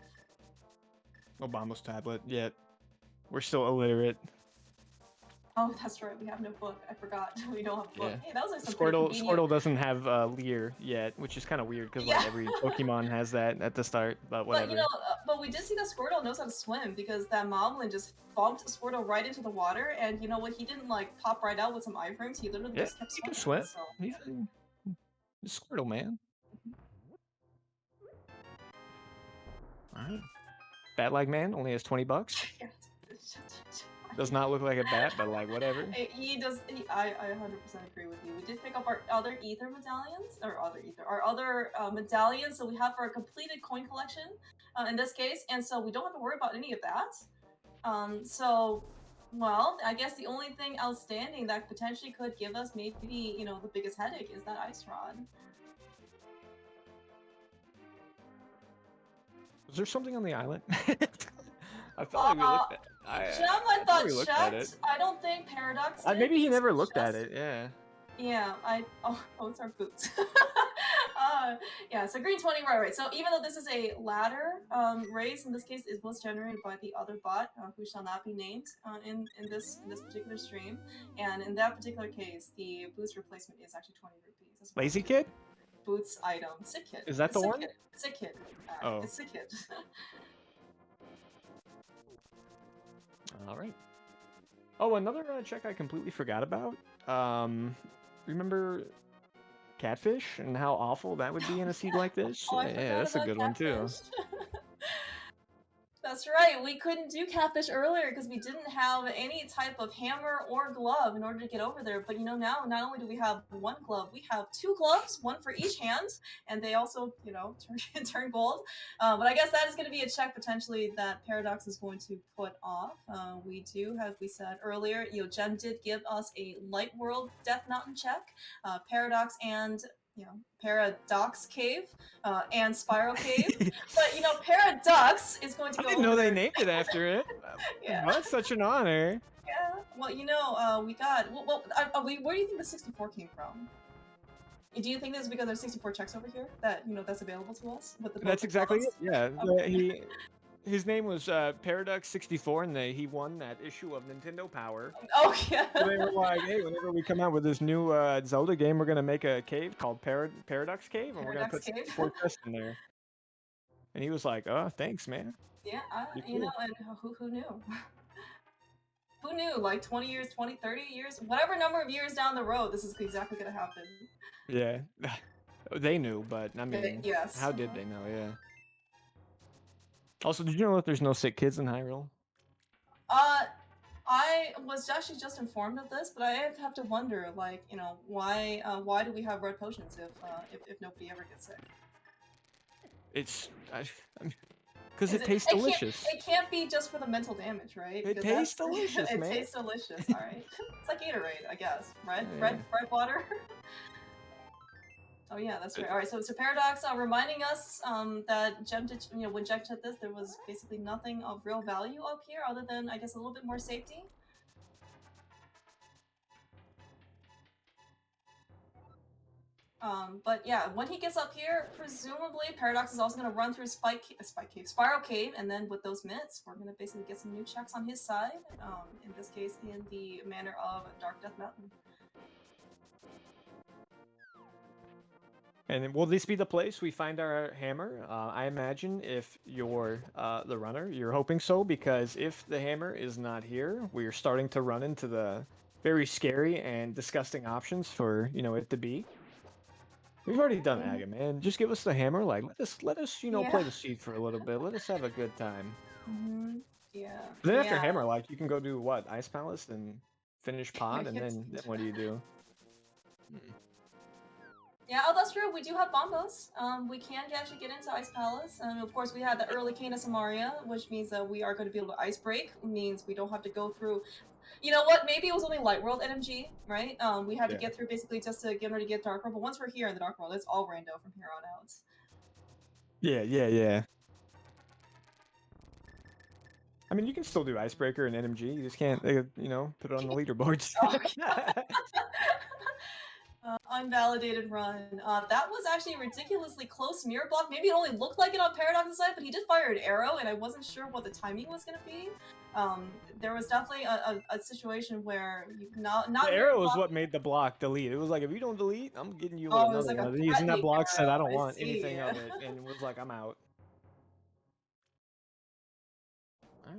Obama's tablet. Yet we're still illiterate. Oh, that's right. We have no book. I forgot. We don't have a book. Yeah. Hey, that was like some pretty convenient. Squirtle doesn't have Leer yet, which is kind of weird because Yeah. like every Pokemon has that at the start. But whatever. But you know, but we did see that Squirtle knows how to swim because that Moblin just bumped Squirtle right into the water, and you know what? He didn't like pop right out with some iframes. He literally Yeah, just kept he swimming. can swim. So. He's a Squirtle, man. All right. Bat Lag Man only has $20. Does not look like a bat, but like whatever. He does. I 100% agree with you. We did pick up our other ether medallions, or our other medallions. So we have our completed coin collection in this case, and so we don't have to worry about any of that. So, well, I guess the only thing outstanding that potentially could give us maybe, you know, the biggest headache is that ice rod. Was there something on the island? I felt like we looked at. Gem, I I thought thought we looked at it. checked. I don't think Paradox did Maybe he because never he looked at just. it. Yeah. Yeah, oh, it's our boots. Yeah, so green 20, right. So even though this is a ladder raise, in this case, it was generated by the other bot, who shall not be named in this particular stream, and in that particular case, the boots replacement is actually 20 rupees. That's Lazy Kid? boots item. Sick kid. Is that the Sick one? kid. Sick kid. Oh. It's sick kid. All right. Oh, another check I completely forgot about. Remember catfish and how awful that would be in a seed like this? Oh, I Yeah, forgot that's a about good one too. catfish. That's right. We couldn't do catfish earlier because we didn't have any type of hammer or glove in order to get over there. But you know, now not only do we have one glove, we have two gloves, one for each hand, and they also, you know, turn gold. But I guess that is going to be a check potentially that Paradox is going to put off. We do, as we said earlier, you know, Gem did give us a Light World Death Mountain check. Paradox and Paradox Cave and Spiral Cave. But you know, Paraducks is going to I go didn't over know they there. named it after it. Yeah. Well, that's such an honor. Yeah. Well, you know, we got. Where do you think the 64 came from? Do you think this is because there's 64 checks over here that that's available to us with the both That's the exactly it. gloves? Yeah, Okay. his name was Paraducks64, and he won that issue of Nintendo Power. Oh yeah. So they were like, "Hey, whenever we come out with this new Zelda game, we're gonna make a cave called Paradox Cave, and we're gonna Paradox put Cave. 64 chests in there." And he was like, "Oh, thanks, man. Yeah. You're You know, cool." and who knew? Who knew? Like 20 years, 20, 30 years, whatever number of years down the road, this is exactly gonna happen. Yeah, they knew, but I mean, Yes. how did they know? Yeah. Also, did you know that there's no sick kids in Hyrule? Uh, I was actually just informed of this, but I have to wonder, like, you know, why do we have red potions if nobody ever gets sick? It's because Is it tastes delicious. It can't be just for the mental damage, right? It 'Cause tastes that's delicious, it man. tastes delicious. All right, it's like Gatorade, I guess. Red, Yeah. red water. Oh yeah, that's right. All right, so Paradox reminding us that Gem did, when Gem did this, there was basically nothing of real value up here other than I guess a little bit more safety. But yeah, when he gets up here, presumably Paradox is also going to run through Spiral Cave, and then with those minutes, we're going to basically get some new checks on his side. In this case, in the manner of Dark Death Mountain. And will this be the place we find our hammer? I imagine if you're the runner, you're hoping so, because if the hammer is not here, we're starting to run into the very scary and disgusting options for it to be. We've already done Aga, man. Just give us the hammer. Like, let us, play the seed for a little bit. Let us have a good time. Yeah. Then after hammer, like, you can go do what? Ice Palace and finish pod, and then what do you do? Yeah, oh, that's true. We do have bombos. We can actually get into Ice Palace. Of course, we had the early Canis Amaria, which means that we are going to be able to ice break. Means we don't have to go through. You know what? Maybe it was only Light World NMG, right? We had to get through basically just to get ready to get Dark World. But once we're here in the Dark World, it's all rando from here on out. Yeah. I mean, you can still do Icebreaker and NMG. You just can't, put it on the leaderboards. Unvalidated run. That was actually a ridiculously close mirror block. Maybe it only looked like it on Paradox's side, but he did fire an arrow, and I wasn't sure what the timing was going to be. There was definitely a situation where not the arrow is what made the block delete. It was like, if you don't delete, I'm getting you with another one. And using that block said, I don't want anything of it, and it was like, I'm out. All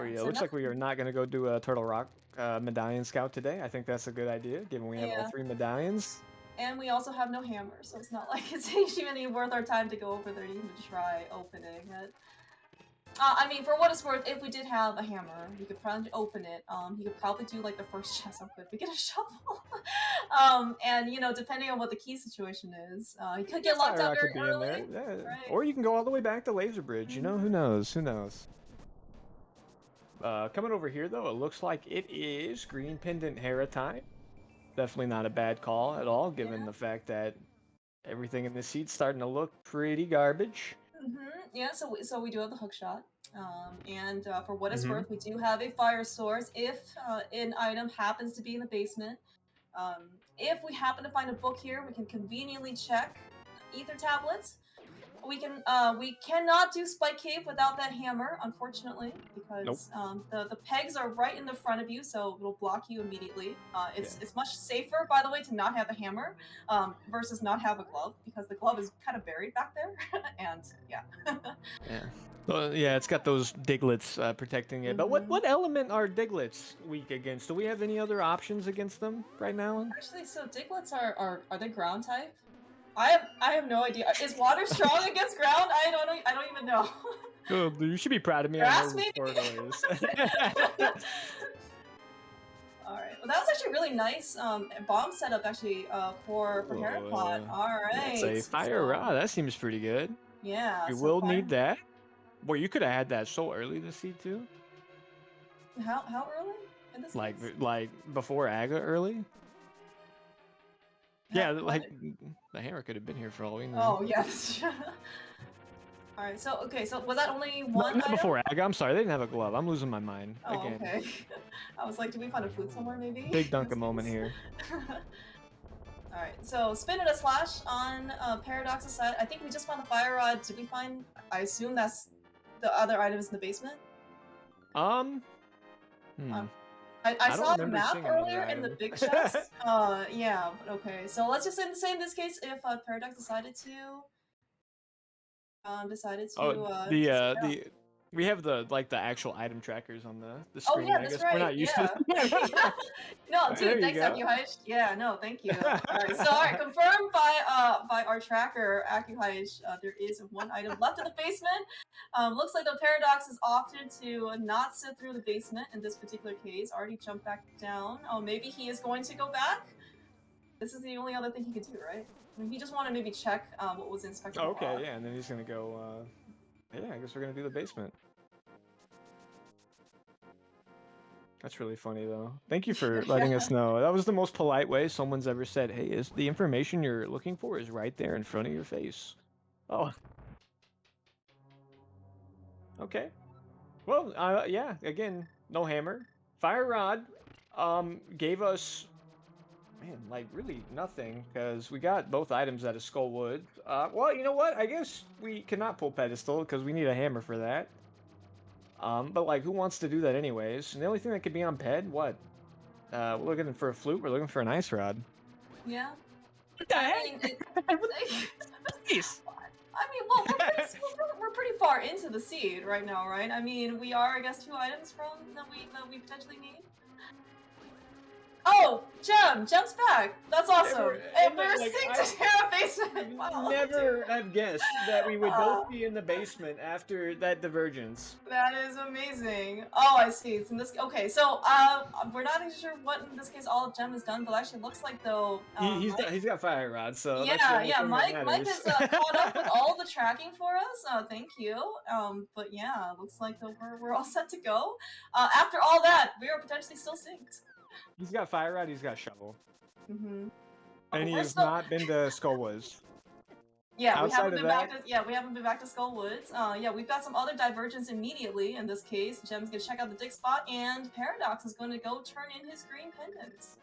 right. Yeah, looks like we are not going to go do a Turtle Rock medallion scout today. I think that's a good idea, given we have all 3 medallions. And we also have no hammer, so it's not like it's even worth our time to go over there to even try opening it. I mean, for what it's worth, if we did have a hammer, we could probably open it. He could probably do like the first chest up if we get a shovel. And depending on what the key situation is, he could get locked out very early. Yeah. Right. Or you can go all the way back to Laser Bridge. You know, who knows? Who knows? Coming over here though, it looks like it is Green Pendant Hera time. Definitely not a bad call at all, given the fact that everything in the seat's starting to look pretty garbage. Yeah, so we do have the hook shot. And for what it's Mm-hmm. worth, we do have a fire source if an item happens to be in the basement. If we happen to find a book here, we can conveniently check ether tablets. We cannot do Spike Cave without that hammer, unfortunately, Nope. because the pegs are right in the front of you, so it'll block you immediately. Yeah. It's much safer, by the way, to not have a hammer versus not have a glove, because the glove is kind of buried back there, and yeah. Yeah. Well, yeah, it's got those diglets protecting it. But Mhm. what element are diglets weak against? Do we have any other options against them right now? Actually, so diglets are they ground type? I have no idea. Is water strong against ground? I don't even know. Oh, you should be proud of me. I know Grass who maybe? Squirtle is. All right. Well, that was actually really nice. Bomb setup actually for Heraclot. All That's right. a fire So rod. That seems pretty good. yeah. We So will fire. need that. Boy, you could have had that so early this seed too. How early in this case? Like before Aga early. How, Yeah, what? like the hammer could have been here for all we know. Oh yes. All right. So okay. So was that only No, one not item? before Aga. I'm sorry, they didn't have a glove. I'm losing my mind Oh again. okay. I was like, did we find a flute somewhere maybe? Big In this Duncan moment case? here. All right. So spin it a slash on Paradox's side. I think we just found the fire rod. Did we find? I assume that's the other items in the basement. Hmm. I I don't saw the remember map seeing another earlier in the item. big chest. Yeah, but okay. So let's just say in this case, if Paradox decided to Oh, to stick it out. the we have the actual item trackers on the Oh screen. yeah, I that's guess we're right. not used to Yeah. that. Yeah. No, There dude, you thanks, go. AccuHeich. Yeah, no, thank you. All right, confirmed by our tracker, AccuHeich. There is one item left in the basement. Looks like the Paradox is opted to not sit through the basement in this particular case. Already jumped back down. Oh, maybe he is going to go back. This is the only other thing he could do, right? I mean, he just want to maybe check what was in Spectral Okay, Aura. yeah, and then he's gonna go. Yeah, I guess we're gonna do the basement. That's really funny though. Thank you for Yeah. letting us know. That was the most polite way someone's ever said, "Hey, is the information you're looking for is right there in front of your face." Oh, okay. Well, yeah. Again, no hammer. Fire rod, gave us, man, like really nothing because we got both items out of Skullwood. Well, you know what? I guess we cannot pull pedestal because we need a hammer for that. But like, who wants to do that anyways? And the only thing that could be on ped, what? We're looking for a flute. We're looking for an ice rod. Yeah. What the I heck? mean, What's this? I mean, well, we're pretty far into the seed right now, right? I mean, we are, I guess, 2 items from that we potentially need. Oh, Gem's back. That's awesome. And we're Like, synced to Terra Basement. Wow, never dude. have guessed that we would Uh, both be in the basement after that divergence. That is amazing. Oh, I see. It's in this. Okay, so we're not even sure what in this case all of Gem has done, but actually looks like though. He's got fire rod, so that's the Yeah, only yeah. thing that Mike matters. has caught up with all the tracking for us. Thank you. But yeah, looks like that we're all set to go. After all that, we are potentially still synced. He's got fire rod. He's got shovel, Mm-hmm. and But he we're has still. not been to Skullwoods. Yeah, we Outside haven't of been back that, to we haven't been back to Skullwoods. Yeah, we've got some other divergence immediately. In this case, Gem's gonna check out the dig spot, and Paradox is going to go turn in his green pendants.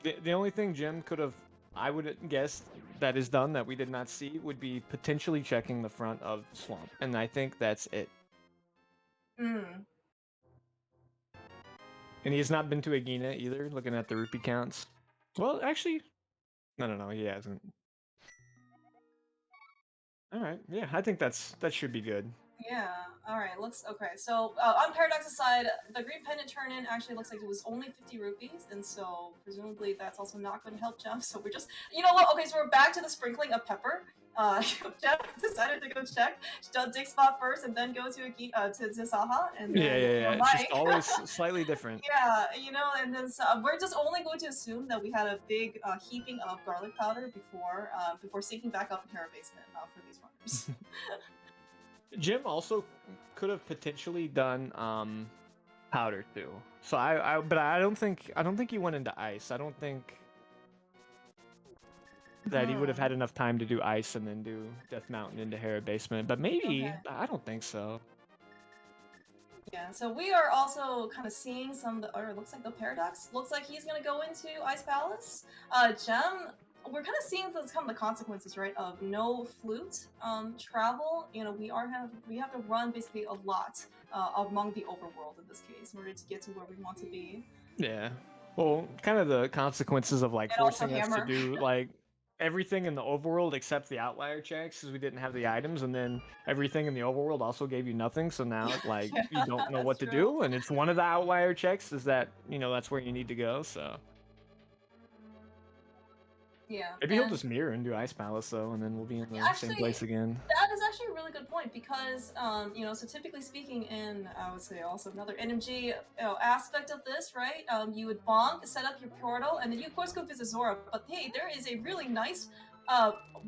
the only thing Jim could have, I would guess, that is done that we did not see would be potentially checking the front of Swamp, and I think that's it. Hmm. And he has not been to Agina either, looking at the rupee counts. Well, actually, no, he hasn't. All right, yeah, I think that should be good. Yeah. All right. Looks okay. So on Paradox's side, the green pendant turn in actually looks like it was only 50 rupees, and so presumably that's also not going to help Jeff. So we're just, you know what? Okay, so we're back to the sprinkling of pepper. Jeff decided to go check dig spot first, and then go to to Saha, and Yeah, then It's just Mike. always slightly different. Yeah, you know, and then we're just only going to assume that we had a big heaping of garlic powder before sinking back up in Terra Basement for these runners. Jim also could have potentially done powder too. So but I don't think he went into ice. I don't think. that he would have had enough time to do Ice and then do Death Mountain into Hera Basement, but maybe, Okay. I don't think so. Yeah, so we are also kind of seeing some, or it looks like the Paradox. Looks like he's gonna go into Ice Palace. Gem, we're kind of seeing some of the consequences, right, of no flute travel. You know, we have to run basically a lot among the overworld in this case in order to get to where we want to be. Yeah. Well, kind of the consequences of like And also forcing us to Hammer. do like everything in the overworld except the outlier checks because we didn't have the items, and then everything in the overworld also gave you nothing. So now like Yeah, you don't know that's what to true. do, and it's one of the outlier checks is that that's where you need to go. So Yeah, maybe he'll and just mirror and do Ice Palace though, and then we'll be in the same actually, place again. that is actually a really good point because, so typically speaking, in I would say also another NMG aspect of this, right? You would bonk, set up your portal, and then you of course go visit Zora. But hey, there is a really nice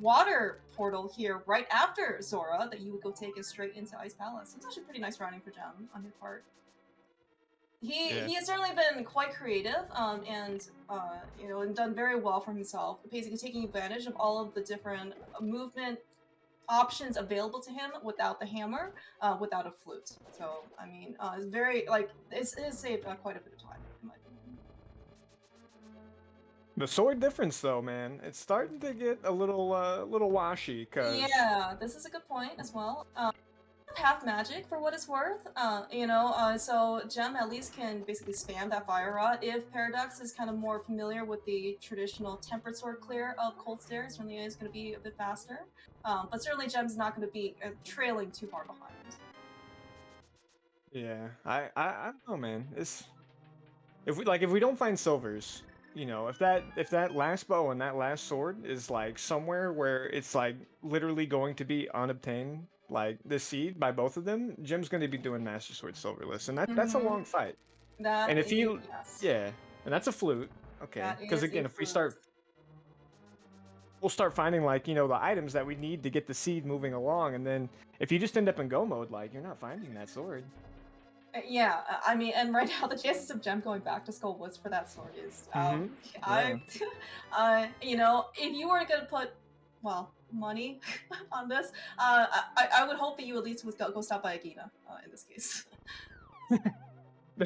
water portal here right after Zora that you would go take us straight into Ice Palace. It's actually pretty nice routing for Gem on his part. He has certainly been quite creative, and and done very well for himself. Basically, taking advantage of all of the different movement options available to him without the hammer, without a flute. So I mean, it's very it has saved quite a bit of time in my opinion. The sword difference though, man, it's starting to get a little washy because Yeah, this is a good point as well. Path magic for what it's worth. So Gem at least can basically spam that fire rod. If Paradox is kind of more familiar with the traditional tempered sword clear of Cold Stairs, certainly is going to be a bit faster. But certainly Gem's not going to be trailing too far behind. yeah, I don't know, man. It's if we don't find silvers, if that last bow and that last sword is like somewhere where it's like literally going to be unobtained, like the seed by both of them, Jim's going to be doing Master Sword Silverless, and that's a Mm-hmm. long fight. That And if he, yes, yeah, and that's a flute, okay, that because is a again, if we fruit. start, we'll start finding like the items that we need to get the seed moving along, and then if you just end up in go mode, like you're not finding that sword. Yeah, I mean, and right now the chances of Gem going back to Skull Woods for that sword is, Mm-hmm. I, Yeah. if you were gonna put, well, money on this, I would hope that you at least would go stop by Agina, in this case.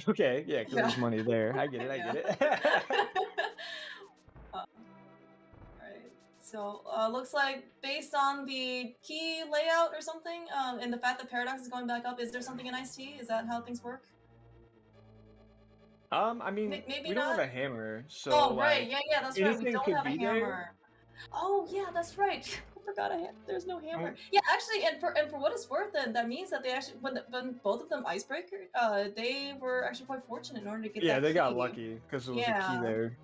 Okay, yeah, because Yeah. there's money there. I get it. I Yeah. get it. Right. So, looks like based on the key layout or something, and the fact that Paradox is going back up, is there something in Ice T? Is that how things work? I mean, Maybe we don't have not. a hammer, so Oh, right. like Yeah, that's right. We anything don't could have a be there. hammer. Oh, yeah, that's right. I forgot there's no hammer. Mm, Yeah, actually, and for what it's worth, then that means that they actually when both of them icebreaker, they were actually quite fortunate in order to get Yeah, that they got key. lucky because there was a key Yeah, there.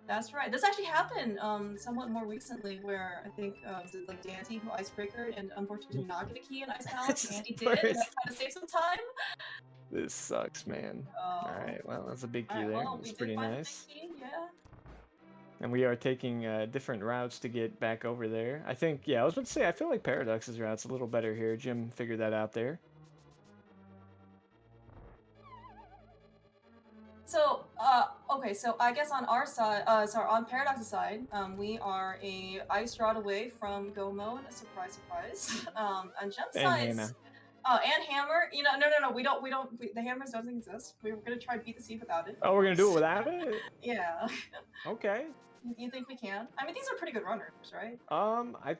that's right. This actually happened somewhat more recently, where I think like Dante who icebreakered and unfortunately did not get a key in Ice Palace. This is Andy the did, and worst. that kind of saved some time. This sucks, man. All Oh, right, well, that's a big all key right. there. Well, we It's did pretty find the big nice. key. Yeah. And we are taking different routes to get back over there. I think, yeah, I was about to say, I feel like Paradox's route's a little better here. Jim figured that out there. So, okay, so I guess on our side, sorry, on Paradox's side, we are a ice rod away from go mode. Surprise, surprise. On Gem's And side, Hannah. and hammer. No, the hammers doesn't exist. We were gonna try to beat the sea without it, of Oh, we're gonna do it course. without it? Yeah. Okay. You think we can? I mean, these are pretty good runners, right? I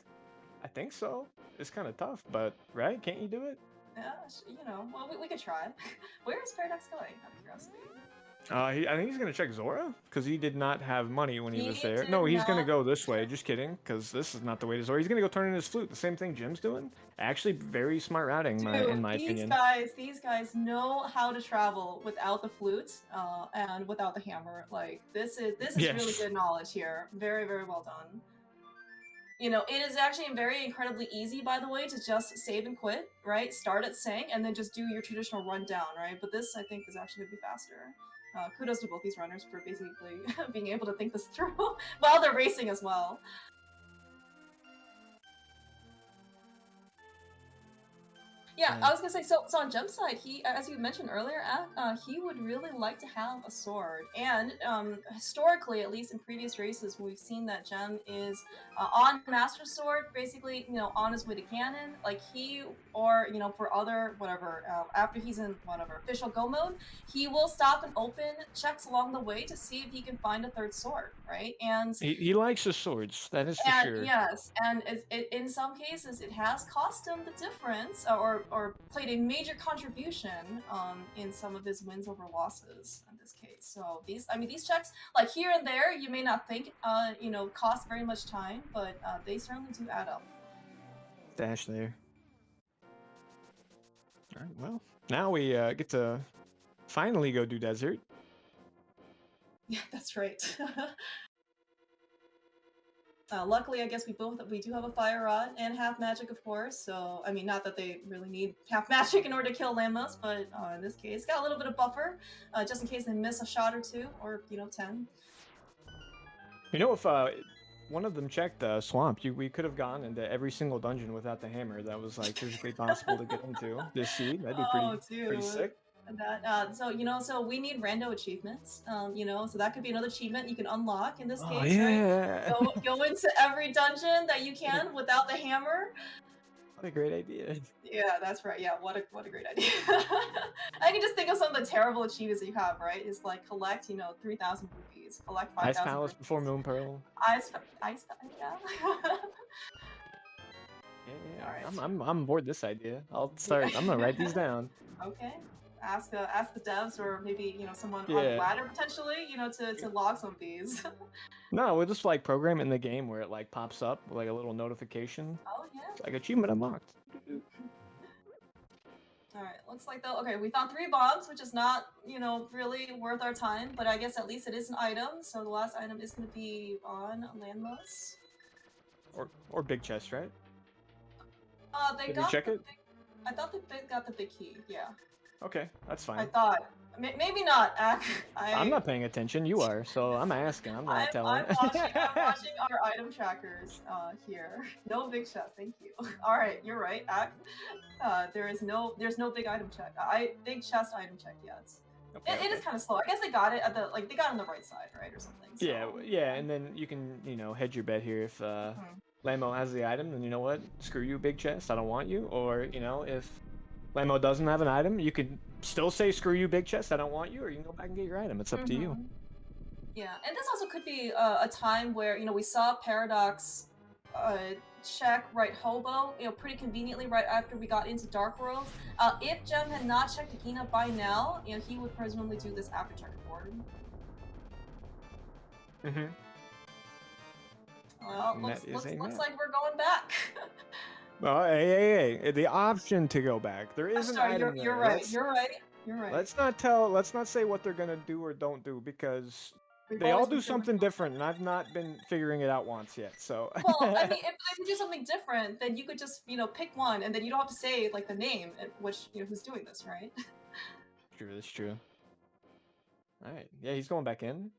think so. It's kind of tough, but right? Can't you do it? Yeah, well, we could try. Where is Paradox going? Out of curiosity. I think he's gonna check Zora because he did not have money when he He was there. did No, he's gonna not go this way. check. Just kidding, because this is not the way to Zora. He's gonna go turn in his flute. The same thing Jim's doing. Actually, very smart routing, in Dude, my these opinion. guys know how to travel without the flute, and without the hammer. Like this is really Yes. good knowledge here. Very, very well done. It is actually very incredibly easy, by the way, to just save and quit, right? Start at Sang and then just do your traditional rundown, right? But this, I think, is actually gonna be faster. Kudos to both these runners for basically being able to think this through while they're racing as well. Yeah, I was gonna say, so on Gem's side, he, as you mentioned earlier, he would really like to have a sword. And historically, at least in previous races, we've seen that Gem is on Master Sword, basically, on his way to Ganon. Like or for other whatever, after he's in whatever official go mode, he will stop and open checks along the way to see if he can find a third sword, right? He likes his swords, that is for And sure. yes, and in some cases, it has cost him the difference, or played a major contribution in some of his wins over losses in this case. So these checks, like here and there, you may not think cost very much time, but they certainly do add up. Dash there. All right, well, now we get to finally go do desert. Yeah, that's right. Luckily, I guess we do have a fire rod and half magic, of course. So I mean, not that they really need half magic in order to kill Lambos, but in this case, got a little bit of buffer, just in case they miss a shot or two, or 10. If one of them checked the swamp, we could have gone into every single dungeon without the hammer. That was like physically possible to get into this seed. That'd be Oh, pretty dude. sick. That so we need rando achievements. So that could be another achievement you can unlock in this Oh case, right? yeah. Go into every dungeon that you can without the hammer. What a great idea. Yeah, that's right. Yeah, what a great idea. I can just think of some of the terrible achievements that you have, right? Is like collect, 3,000 rupees, collect Ice 5,000 Palace rupees. before Moon Pearl. Ice, yeah. Yeah. All right. I'm bored this idea. I'm gonna write these down. Okay. Ask the devs, or maybe someone on the Yeah. ladder potentially, to log some of these. No, we'll just like program it in the game where it like pops up with, like a little notification. Oh yeah. It's like achievement unlocked. All right. Looks like though. Okay, we found 3 bombs, which is not really worth our time, but I guess at least it is an item. So the last item is going to be on Landmoss. Or big chest, right? They Did got we check the it? I thought they got the big key. Yeah. Okay, that's fine. I thought. Maybe not. I'm not paying attention. You are, so I'm asking. I'm not telling. I'm watching our item trackers here. No big chest, thank you. All right, you're right. There's no big item check. Big chest item check yet. Okay, It is kind of slow. I guess they got it at they got it on the right side, right, or something. So. Yeah, and then you can hedge your bet here if Lamo has the item, then you know what? Screw you, big chest. I don't want you. Or if Lamo doesn't have an item, you could still say screw you, big chest. I don't want you, or you can go back and get your item. It's up to you. Yeah, and this also could be a time where we saw Paradox check right hobo, pretty conveniently right after we got into Dark World. If Gem had not checked Agina by now, he would presumably do this after checkerboard. Well, looks like we're going back. Oh, hey, the option to go back. There is an item there. You're right. You're right. Let's not say what they're gonna do or don't do, because they all do something different, and I've not been figuring it out once yet. So. Well, I mean, if they do something different, then you could just pick one, and then you don't have to say like the name, which who's doing this, right? True. That's true. All right. Yeah, he's going back in.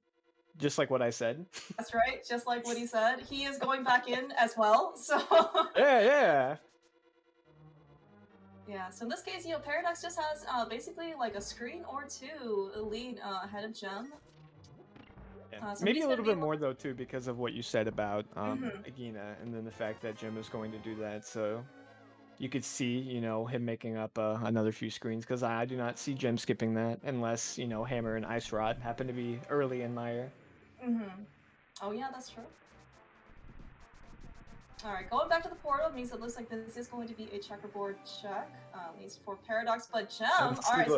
Just like what I said. That's right. Just like what he said. He is going back in as well. So. Yeah. Yeah. So in this case, Paradox just has basically like a screen or 2 lead ahead of Gem. Yeah. Maybe a little bit more though too, because of what you said about Agina, and then the fact that Gem is going to do that. So you could see, him making up another few screens, because I do not see Gem skipping that unless, Hammer and Ice Rod happen to be early in Mire. Oh yeah, that's true. All right, going back to the portal means it looks like this is going to be a checkerboard check, at least for Paradox. But Gem, all right, so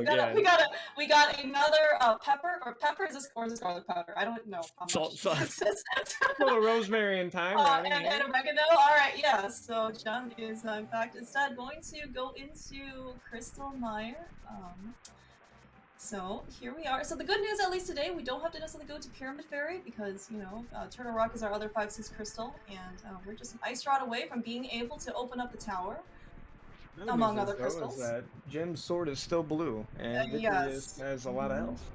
we got another pepper. Is this garlic powder? I don't know. Salt. A little rosemary and thyme. And oregano. All right, yeah. So Gem is in fact instead going to go into Crystal Mire. So here we are. So the good news, at least today, we don't have to necessarily go to Pyramid Fairy, because Turtle Rock is our other 5/6 crystal, and we're just an ice rod away from being able to open up the tower, among other crystals. Is that Gem's sword is still blue, and yes, has a lot of health.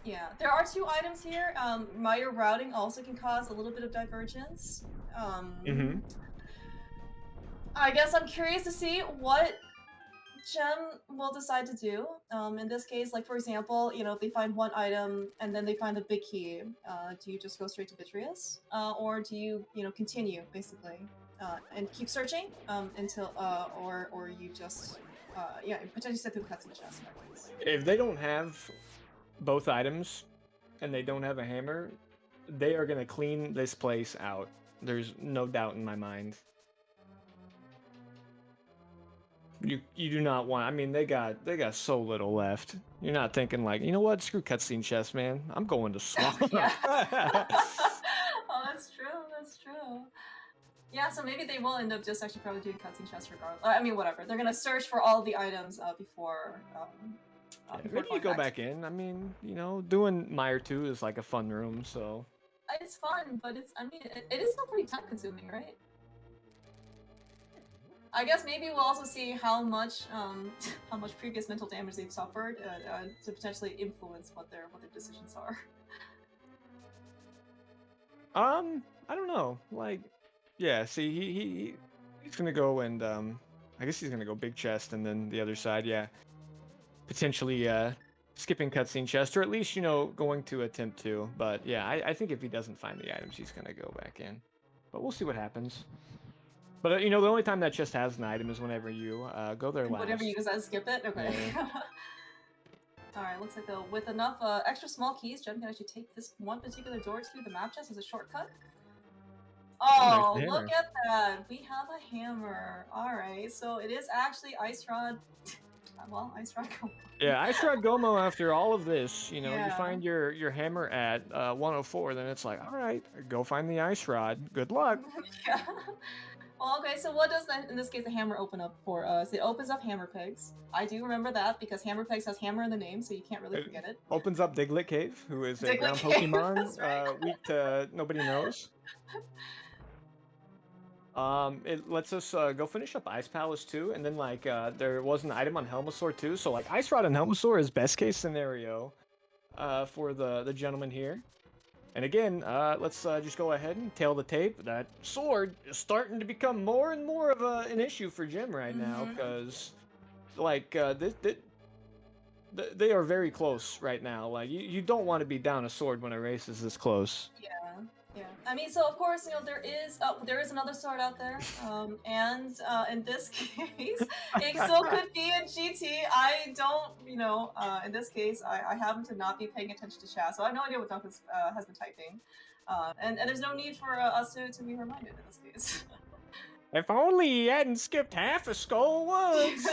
Yeah, there are 2 items here. Mire routing also can cause a little bit of divergence. I guess I'm curious to see what Gem will decide to do. In this case, like for example, you know, if they find one item and then they find the big key, do you just go straight to Vitreous, or do you, you know, continue basically and keep searching until, or you just, yeah, potentially set through the cutscene chest. If they don't have both items and they don't have a hammer, they are gonna clean this place out. There's no doubt in my mind. You do not want. I mean, they got so little left. You're not thinking like, you know what? Screw cutscene chest, man. I'm going to swamp. Yeah. Oh, that's true. That's true. Yeah, so maybe they will end up just actually probably doing cutscene chests regardless. I mean, whatever. They're gonna search for all the items before. Before Maybe you going go back back in. I mean, you know, doing Mire 2 is like a fun room, so. It's fun, but it's. I mean, it is still pretty time consuming, right? I guess maybe we'll also see how much how much previous mental damage they've suffered to potentially influence what their decisions are. I don't know. Like, yeah. See, he's gonna go and I guess he's gonna go big chest and then the other side, yeah, potentially skipping cutscene chest or at least you know going to attempt to. But yeah, I think if he doesn't find the items, he's gonna go back in. But we'll see what happens. But you know, the only time that chest has an item is whenever you go there Whatever you last. decide to skip it. Okay. Yeah. Alright, looks like though with enough extra small keys, Jem can actually take this one particular door to the map chest as a shortcut. There's Oh, the look hammer. at that! We have a hammer. Alright, so it is actually Ice Rod. Well, Ice Rod go. Yeah, I tried Gomo after all of this. You know, you Yeah. find your hammer at 104, then it's like, all right, go find the ice rod. Good luck. Yeah. Well, okay, so what does in this case the hammer open up for us? It opens up Hammer Pigs. I do remember that because Hammer Pigs has hammer in the name, so you can't really It forget it. opens up Diglett Cave, who is a Diglett ground Cave, Pokemon, that's right. weak to nobody knows. It lets us go finish up Ice Palace too, and then like there was an item on Helmasaur too, so like Ice Rod and Helmasaur is best case scenario for the gentleman here. And again, let's just go ahead and tail the tape. That sword is starting to become more and more of an issue for Jim right now, because like they are very close right now. Like you don't want to be down a sword when a race is this close. Yeah, yeah. I mean, so of course, you know, there is another sword out there, and in this case, it still could be in GT. I don't, you know, in this case, I happen to not be paying attention to chat, so I have no idea what Duncan has been typing, and there's no need for us to be reminded in this case. If only he hadn't skipped half of Skull Woods.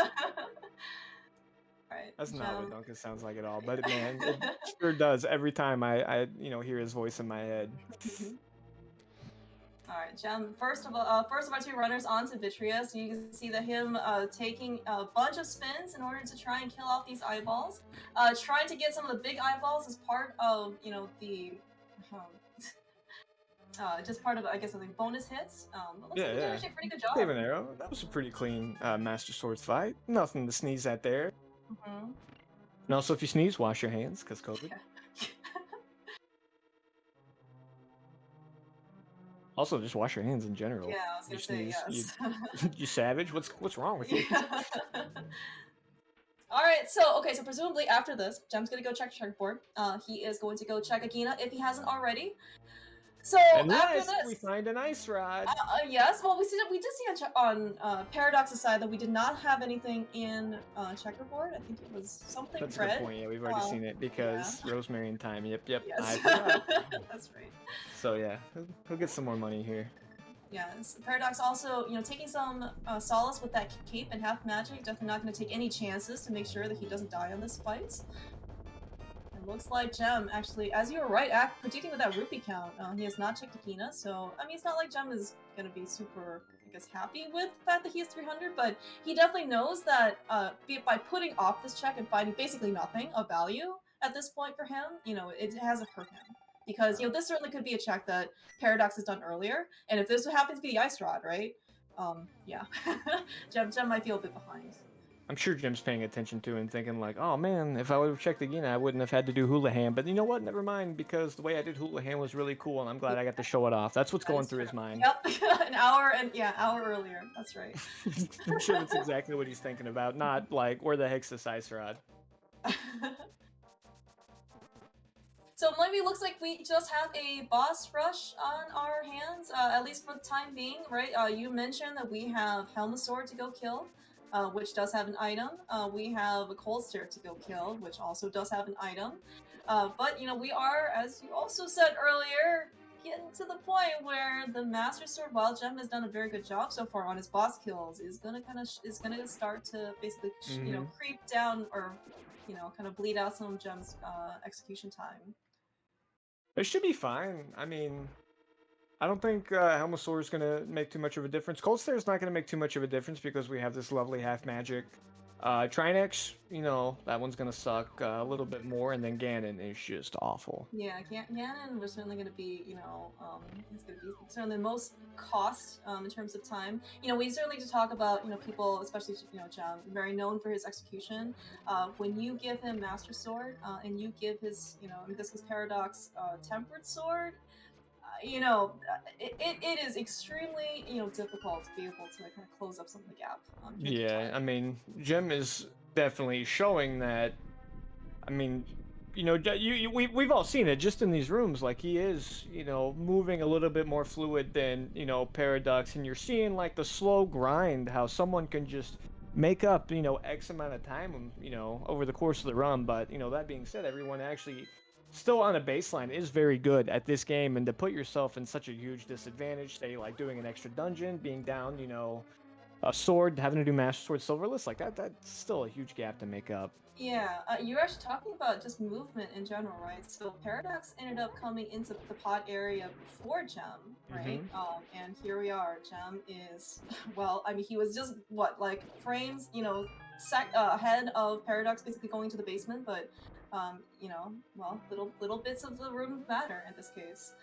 Right, That's not what Gem. Duncan sounds like at all, but man, it sure does every time I you know hear his voice in my head. All right, Gem. First of our two runners onto Vitreous. So you can see that him taking a bunch of spins in order to try and kill off these eyeballs. Trying to get some of the big eyeballs as part of, you know, the just part of, I guess, the bonus hits. But looks like he did actually a pretty good job. Save an arrow. That was a pretty clean Master Sword fight. Nothing to sneeze at there. And also, if you sneeze, wash your hands, because COVID. Yeah. Also, just wash your hands in general. Yeah, I was gonna say sneeze, yes. you savage. What's wrong with you? All right, so okay, so presumably after this, Jem's gonna go check checkerboard. He is going to go check Agina if he hasn't already. So Unless after this, we find an ice rod. yes. Well, we did see on Paradux's side that we did not have anything in checkerboard. I think it was something That's red. a good point. Yeah, we've already seen it because Rosemary and Time. Yep. Yes. I forgot. That's right. So yeah, he'll get some more money here. Yes, Paradox also, you know, taking some solace with that cape and half magic. Definitely not going to take any chances to make sure that he doesn't die on this fight. It looks like Gem actually, as you were right, predicting with that rupee count, he has not checked Akina. So I mean, it's not like Gem is going to be super, I guess, happy with the fact that he has 300, but he definitely knows that by putting off this check and finding basically nothing of value at this point for him, you know, it hasn't hurt him. Because, you know, this certainly could be a check that Paradox has done earlier, and if this happens to be the Ice Rod, right? Yeah. Gem might feel a bit behind. I'm sure Jim's paying attention to and thinking like, oh man, if I would have checked again, I wouldn't have had to do Houlihan. But you know what? Never mind, because the way I did Houlihan was really cool, and I'm glad I got to show it off. That's what's That going is through true. his mind. Yep, an hour and yeah, hour earlier. That's right. I'm sure that's exactly what he's thinking about. Not like, where the heck's this ice rod? So maybe it looks like we just have a boss rush on our hands, at least for the time being, right? You mentioned that we have Helmasaur to go kill, which does have an item. We have a Cold Stare to go kill, which also does have an item. But you know, we are, as you also said earlier, getting to the point where the Master Sword, while Gem has done a very good job so far on his boss kills, is gonna start to basically creep down or kind of bleed out some of Gem's execution time. It should be fine. I mean, I don't think Helmasaur is going to make too much of a difference. Cold Stare is not going to make too much of a difference because we have this lovely half magic. Trinex, that one's going to suck a little bit more, and then Ganon is just awful. Yeah, Ganon was certainly going to be, he's going to be certainly the most cost in terms of time. We certainly to talk about, people, especially, Jam, very known for his execution. When you give him Master Sword and you give his, in this case, Paradox Tempered Sword, it is extremely difficult to be able to kind of close up some of the gap. Yeah, I mean, Jim is definitely showing that. I mean, we've all seen it just in these rooms. Like he is, moving a little bit more fluid than Paradox, and you're seeing like the slow grind, how someone can just make up X amount of time, over the course of the run. But that being said, everyone actually still on a baseline is very good at this game, and to put yourself in such a huge disadvantage, say like doing an extra dungeon, being down, a sword, having to do Master Sword Silverless, like that's still a huge gap to make up. Yeah, you're actually talking about just movement in general, right? So Paradox ended up coming into the pod area before Gem, right? And here we are. Gem is, well, I mean, he was just what, like frames, ahead of Paradox, basically going to the basement. But, well, little bits of the room matter in this case.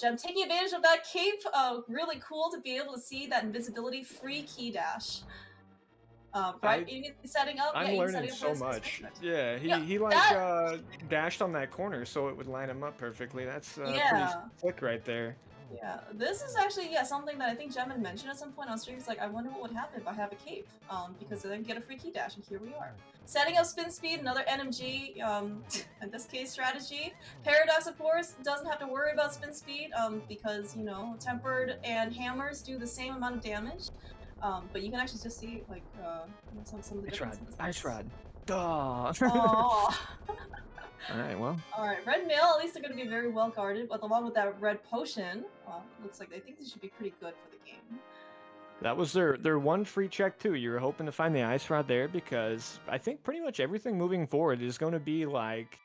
Gem taking advantage of that cape, really cool to be able to see that invisibility free key dash. Right, even setting up. I'm learning so much. Yeah, he dashed on that corner so it would line him up perfectly. That's pretty slick right there. Yeah, this is actually something that I think Gem had mentioned at some point on stream. He's like, I wonder what would happen if I have a cape, because then get a free key dash, and here we are. Setting up spin speed, another NMG, in this case strategy. Paradox, of course, doesn't have to worry about spin speed, because tempered and hammers do the same amount of damage. But you can actually just see like some of the difference. Ice rod. Duh. All right, well. All right, red mail. At least they're going to be very well guarded. But along with that red potion, looks like they think this should be pretty good for the game. That was their one free check too. You were hoping to find the ice rod there because I think pretty much everything moving forward is going to be like,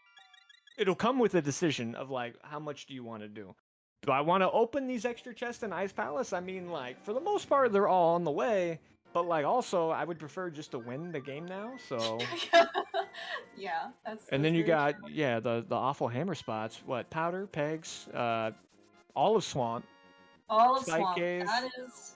it'll come with a decision of like, how much do you want to do? Do I want to open these extra chests in Ice Palace? I mean, like, for the most part, they're all on the way. But, like, also, I would prefer just to win the game now, so... Yeah, that's And then you got, true. the awful hammer spots. What? Powder, Pegs, Olive Swamp. Olive Spike Swamp. Cave. That is...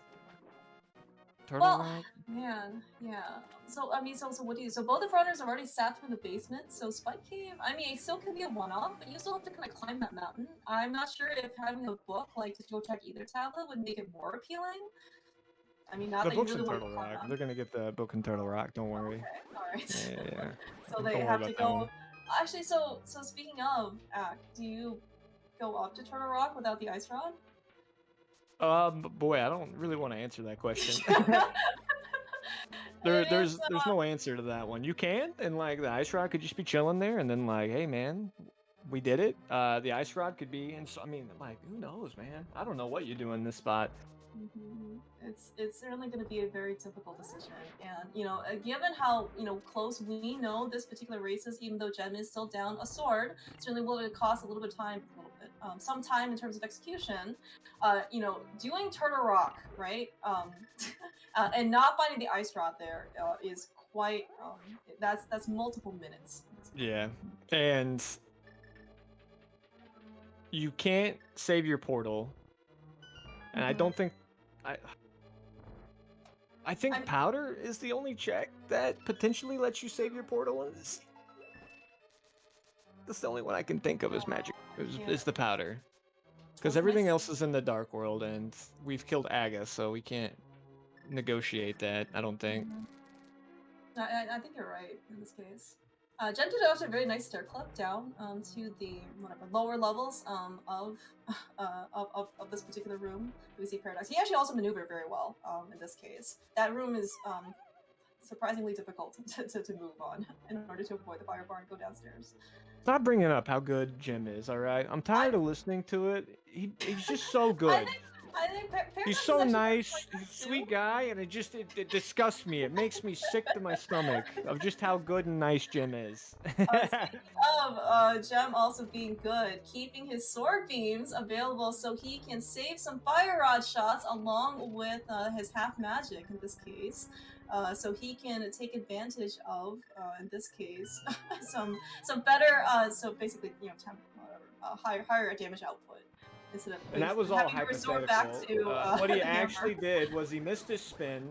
Turtle Rock. Man, yeah. So, I mean, so what do you... So both the runners are already sat through the basement, so Spike Cave, I mean, it still can be a one-off, but you still have to kind of climb that mountain. I'm not sure if having a book, like, to go check either tablet would make it more appealing. I mean, not The that you book's really in want to Turtle climb Rock. that. They're gonna get the book in Turtle Rock, don't worry. Okay, alright. Yeah. So they have to go... Actually, so speaking of, do you go up to Turtle Rock without the ice rod? Boy, I don't really want to answer that question. There's no answer to that one. You can, and like the ice rod could just be chilling there, and then like, hey man, we did it. The ice rod could be, and so I mean, like, who knows, man? I don't know what you do in this spot. It's certainly going to be a very difficult decision, and given how close we know this particular race is, even though Gem is still down a sword, certainly will it cost a little bit of time, some time in terms of execution. Doing Turtle Rock, right, and not finding the ice rod there is quite that's multiple minutes. Yeah, and you can't save your portal, and I don't think I think I'm- powder is the only check that potentially lets you save your portal. That's the only one I can think of as magic. Is the powder. Well, Because it's nice. everything else is in the Dark World, and we've killed Aga, so we can't negotiate that, I don't think. I think you're right in this case. Jen did also a very nice stair clip down to the whatever lower levels of this particular room. We see Paradox. He actually also maneuvered very well in this case. That room is surprisingly difficult to move on in order to avoid the firebar and go downstairs. Stop bringing up how good Jim is, alright? I'm tired of listening to it. He's just so good. I think He's Paradox is so actually nice, quite he's a good sweet too. guy, and it disgusts me. It makes me sick to my stomach of just how good and nice Jim is. Speaking of Jem also being good, keeping his sword beams available so he can save some fire rod shots along with his half magic in this case. So he can take advantage of, in this case, some better, so basically, higher damage output instead of And that was all having to resort back hypothetical. to What he the hammer. actually did was he missed his spin.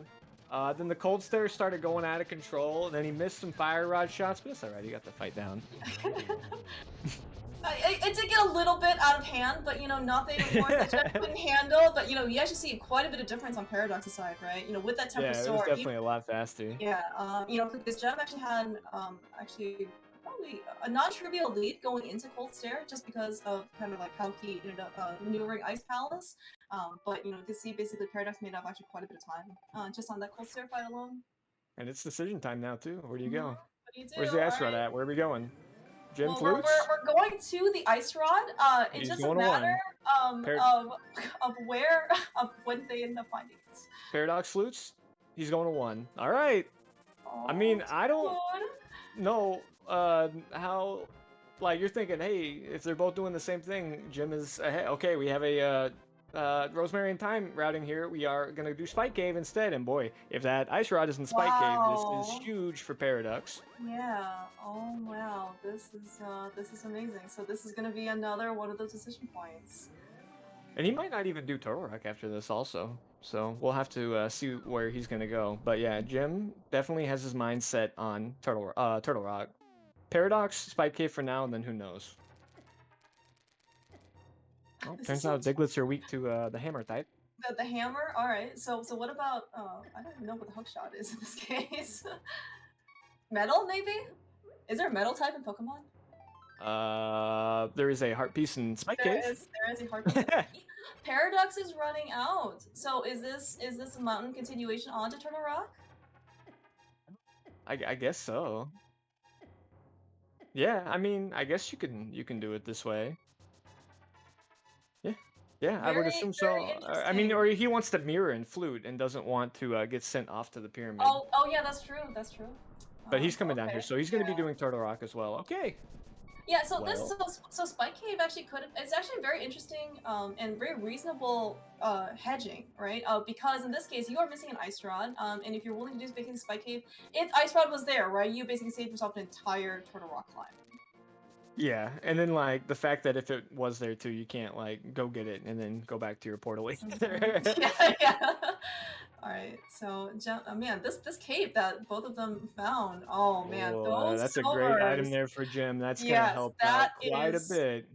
Then the cold stare started going out of control. And then he missed some fire rod shots, but it's alright. He got the fight down. It did get a little bit out of hand, but nothing, of course, that Jen couldn't handle. But you actually see quite a bit of difference on Paradox's side, right? With that temper Yeah, it was sword, definitely a lot faster. yeah, because Jem actually had actually probably a non-trivial lead going into Cold Stare, just because of kind of like how he ended up maneuvering Ice Palace. But you can see basically Paradox made up actually quite a bit of time just on that Cold Stare fight alone. And it's decision time now, too. Where do you go? What do you do? Where's the All ice rod right. at? Where are we going? Jim Well, flutes? we're going to the ice rod. It's He's just a going to matter one. of where of when they end up finding it. Paradox flutes? He's going to one. All right. I mean, I don't know how. Like, you're thinking, hey, if they're both doing the same thing, Jim is ahead. Okay, we have a Rosemary and Thyme routing here. We are going to do Spike Cave instead. And boy, if that Ice Rod is in Spike Cave, this is Wow. huge for Paradox. Yeah. Oh wow. This is amazing. So this is gonna be another one of those decision points. And he might not even do Turtle Rock after this also. So we'll have to see where he's going to go. But yeah, Jim definitely has his mind set on Turtle Rock. Paradox, Spike Cave for now, and then who knows. Well, This is turns so out Diglets are weak to the hammer type. the hammer. All right. So what about? I don't even know what the hook shot is in this case. Metal maybe? Is there a metal type in Pokemon? There is a heart piece in Spike There Cave. is a hard piece. Paradox is running out. So is this a mountain continuation onto Turtle Rock? I guess so. Yeah, I mean, I guess you can do it this way. Yeah, yeah, I would assume Very so. I mean, interesting. or he wants to mirror and flute and doesn't want to get sent off to the pyramid. Oh yeah, that's true. That's true. But he's coming down Okay, here, so he's going to be yeah. doing Turtle Rock as well. Okay. Yeah, so Well. so Spike Cave actually it's actually very interesting and very reasonable hedging, right? Because in this case you are missing an Ice Rod, and if you're willing to do basically Spike Cave, if Ice Rod was there, right, you basically saved yourself an entire Turtle Rock climb. Yeah, and then like the fact that if it was there too, you can't like go get it and then go back to your portal either. Yeah. All right, so man, this cave that both of them found. Oh man, Oh, those that's a great item silvers. there for Jim. That's gonna Yes, help that out quite a is bit.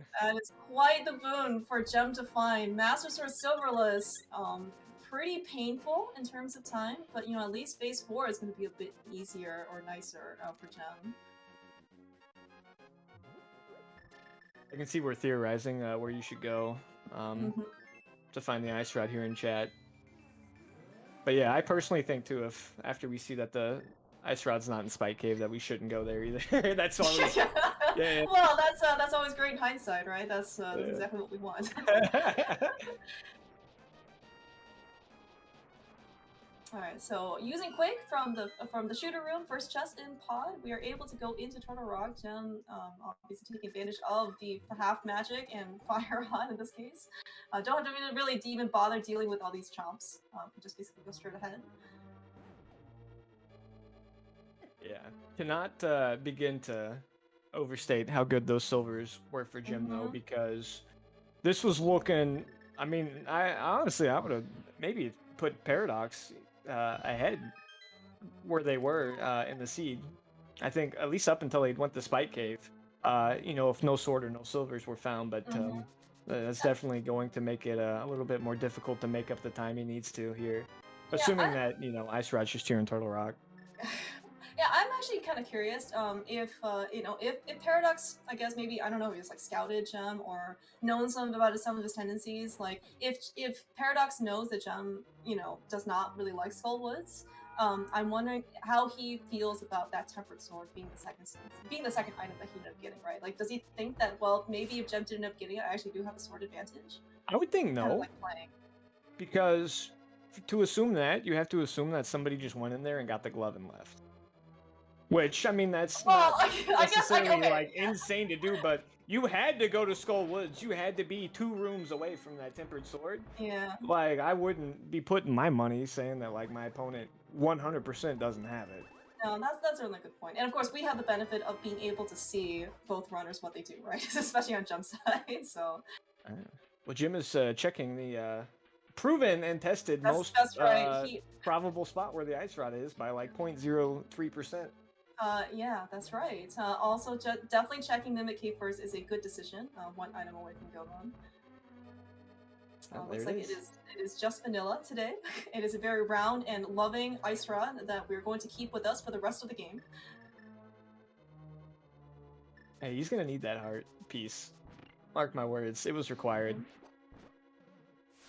quite the boon for Gem to find. Master Sword Silverless, pretty painful in terms of time, but at least phase 4 is going to be a bit easier or nicer for Gem. I can see we're theorizing where you should go to find the ice rod here in chat. But yeah, I personally think too, if after we see that the ice rod's not in Spike Cave, that we shouldn't go there either. That's always yeah. Well, that's always great in hindsight, right? That's exactly what we want. All right, so using Quake from the shooter room, first chest in pod, we are able to go into Turtle Rock. Jen obviously taking advantage of the half magic and fire rod in this case. Don't have to really even bother dealing with all these chomps. Just basically go straight ahead. Yeah, cannot begin to overstate how good those silvers were for Jim though, because this was looking. I mean, I honestly I would have maybe put Paradox ahead where they were in the seed. I think at least up until they went to Spike Cave. You know, if no sword or no silvers were found, but Mm-hmm. that's definitely going to make it a little bit more difficult to make up the time he needs to here. Yeah, Assuming that, you know, Ice Rod's just here in Turtle Rock. yeah, I'm actually kind of curious. If if Paradox, I guess maybe I don't know, he's like scouted Gem or known some about some of his tendencies. Like if Paradox knows that Gem, does not really like Skullwoods. I'm wondering how he feels about that tempered sword being the second item that he ended up getting. Right? Like, does he think that maybe if Gem didn't end up getting it, I actually do have a sword advantage? I would think Kind of no, like playing. because to assume that, you have to assume that somebody just went in there and got the glove and left. Which, I mean, that's Well, not I guess necessarily okay. like insane to do, but you had to go to Skull Woods. You had to be 2 rooms away from that tempered sword. Yeah. Like, I wouldn't be putting my money saying that like my opponent 100% doesn't have it. No, that's a really good point. And of course, we have the benefit of being able to see both runners what they do, right? Especially on jump side. So Well, Jim is checking the proven and tested most that's right. probable spot where the ice rod is by like 0.03%. Yeah, that's right. Also, definitely checking Mimic Cave first is a good decision. One item away from Gilron. There Looks it like is. it is just vanilla today. It is a very round and loving ice rod that we're going to keep with us for the rest of the game. Hey, he's gonna need that heart piece. Mark my words, it was required.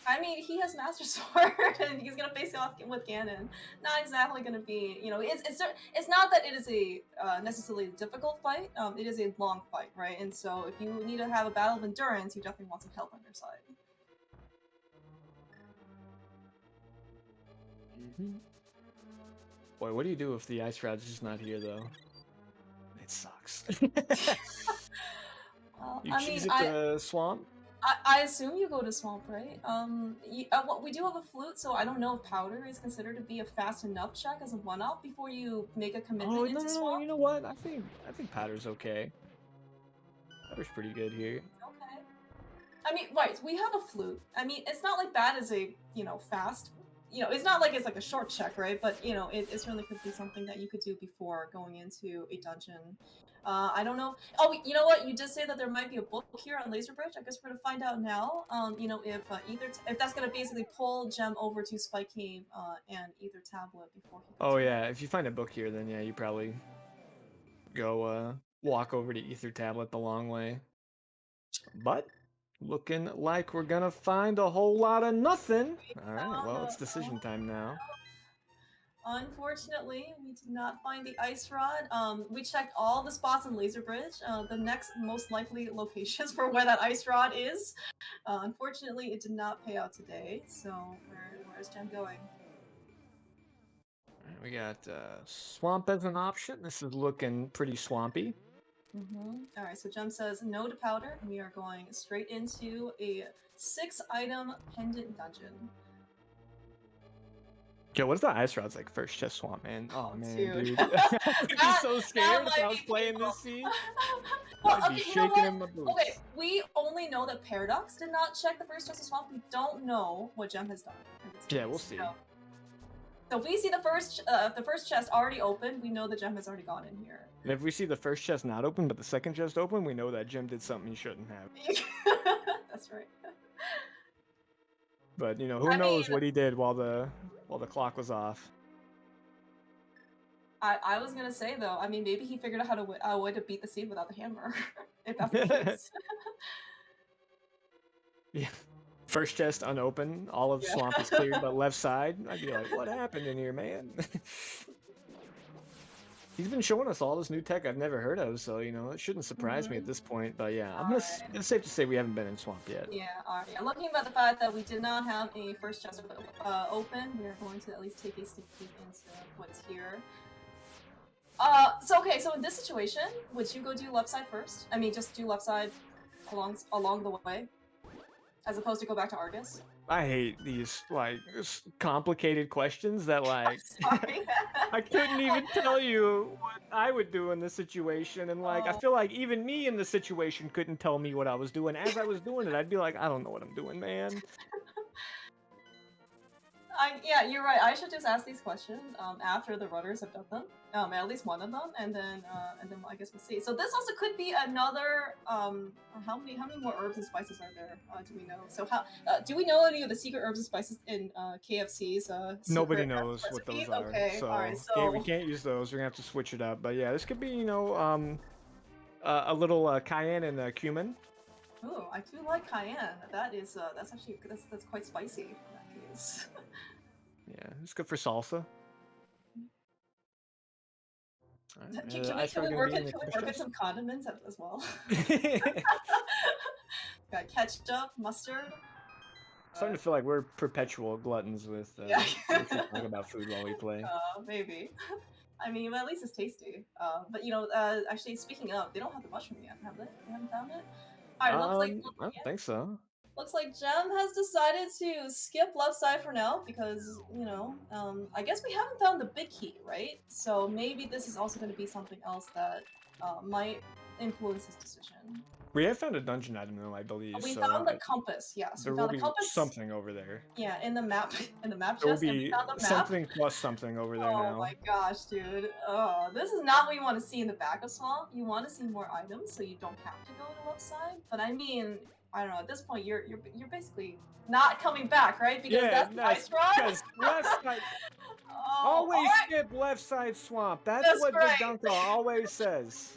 I mean, he has Master Sword, and he's gonna face off with Ganon. Not exactly gonna be, it's not that it is a necessarily difficult fight. It is a long fight, right? And so, if you need to have a battle of endurance, you definitely want some help on your side. Boy, what do you do if the ice rod's just not here, though? It sucks. You cheese it to swamp? I assume you go to swamp, right? We do have a flute, so I don't know if powder is considered to be a fast enough check as a one-off before you make a commitment into swamp. No, you know what? I think powder's okay. Powder's pretty good here. Okay. I mean, right, we have a flute. I mean, it's not like bad as a, fast. It's not like it's like a short check, right? But, it certainly could be something that you could do before going into a dungeon. I don't know. Oh, you know what? You did say that there might be a book here on Laser Bridge. I guess we're gonna find out now. If that's gonna basically pull Gem over to Spike Cave and Ether Tablet before he. Oh yeah, if you find a book here, then yeah, you probably go walk over to Ether Tablet the long way. But looking like we're gonna find a whole lot of nothing. All right, well it's decision time now. Unfortunately, we did not find the ice rod. We checked all the spots in Laser Bridge. The next most likely locations for where that ice rod is. Unfortunately, it did not pay out today. So where's Gem going? All right, we got swamp as an option. This is looking pretty swampy. All right, so Gem says no to powder. We are going straight into a 6-item pendant dungeon. Yo, what if the ice rod's like first chest swamp, man? Oh man, dude. I'd be so That scared if might I was be playing painful. this scene. Well, I'd be okay, you know shaking in what? my boots. Okay, we only know that Paradox did not check the first chest of swamp. We don't know what Gem has done. Yeah, we'll see. So if we see the first chest already open, we know the Gem has already gone in here. And if we see the first chest not open, but the second chest open, we know that Jim did something he shouldn't have. That's right. But you know, who knows what he did while the clock was off. I was gonna say though, I mean, maybe he figured out a way to beat the seed without the hammer, if that's the case. Yeah. First chest unopened, all of swamp is cleared but left side. I'd be like, what happened in here, man? He's been showing us all this new tech I've never heard of, so you know it shouldn't surprise me at this point. But yeah, it's safe to say we haven't been in swamp yet. Yeah, alright. Yeah, looking at the fact that we did not have a first chest open, we are going to at least take a sneak peek into what's here. So in this situation, would you go do left side first? I mean, just do left side along the way, as opposed to go back to Argus? I hate these like complicated questions that like I couldn't even tell you what I would do in this situation, and like I feel like even me in the situation couldn't tell me what I was doing. As I was doing it, I'd be like, I don't know what I'm doing, man. Yeah, you're right. I should just ask these questions after the runners have done them, at least one of them, and then I guess we'll see. So this also could be another. How many more herbs and spices are there? Do we know? So how do we know any of the secret herbs and spices in KFC's Nobody secret knows what recipe? those are, Okay, all right. so we So, can't use those. We're gonna have to switch it up. But yeah, this could be, a little cayenne and cumin. ooh, I do like cayenne. That's actually that's quite spicy in that case. Yeah, it's good for salsa. All right, Can we ice can cream we gonna work be in in the can we work in questions. some condiments as well? Got ketchup, mustard. Starting to feel like we're perpetual gluttons with Yeah, if we talk about food while we play. maybe. I mean, but at least it's tasty. But actually, speaking of, they don't have the mushroom yet, have they? They haven't found it. All right, I don't think so. looks like Gem has decided to skip left side for now because I guess we haven't found the big key, right? So maybe this is also going to be something else that might influence his decision. We have found a dungeon item though, I believe. We So found the compass. Yes, we there will found the be compass. something over there. Yeah, in the map, in the map There will chest, and we be found the map. something plus something over there Oh now. my gosh, dude. Oh, this is not what you want to see in the back of Swamp. You want to see more items so you don't have to go to the left side. But I mean, I don't know. At this point, you're basically not coming back, right? Because Yeah, that's the nice. ice rod. Because left side, Oh, all always right. skip left side swamp. That's That's what Big right. Dunko always says.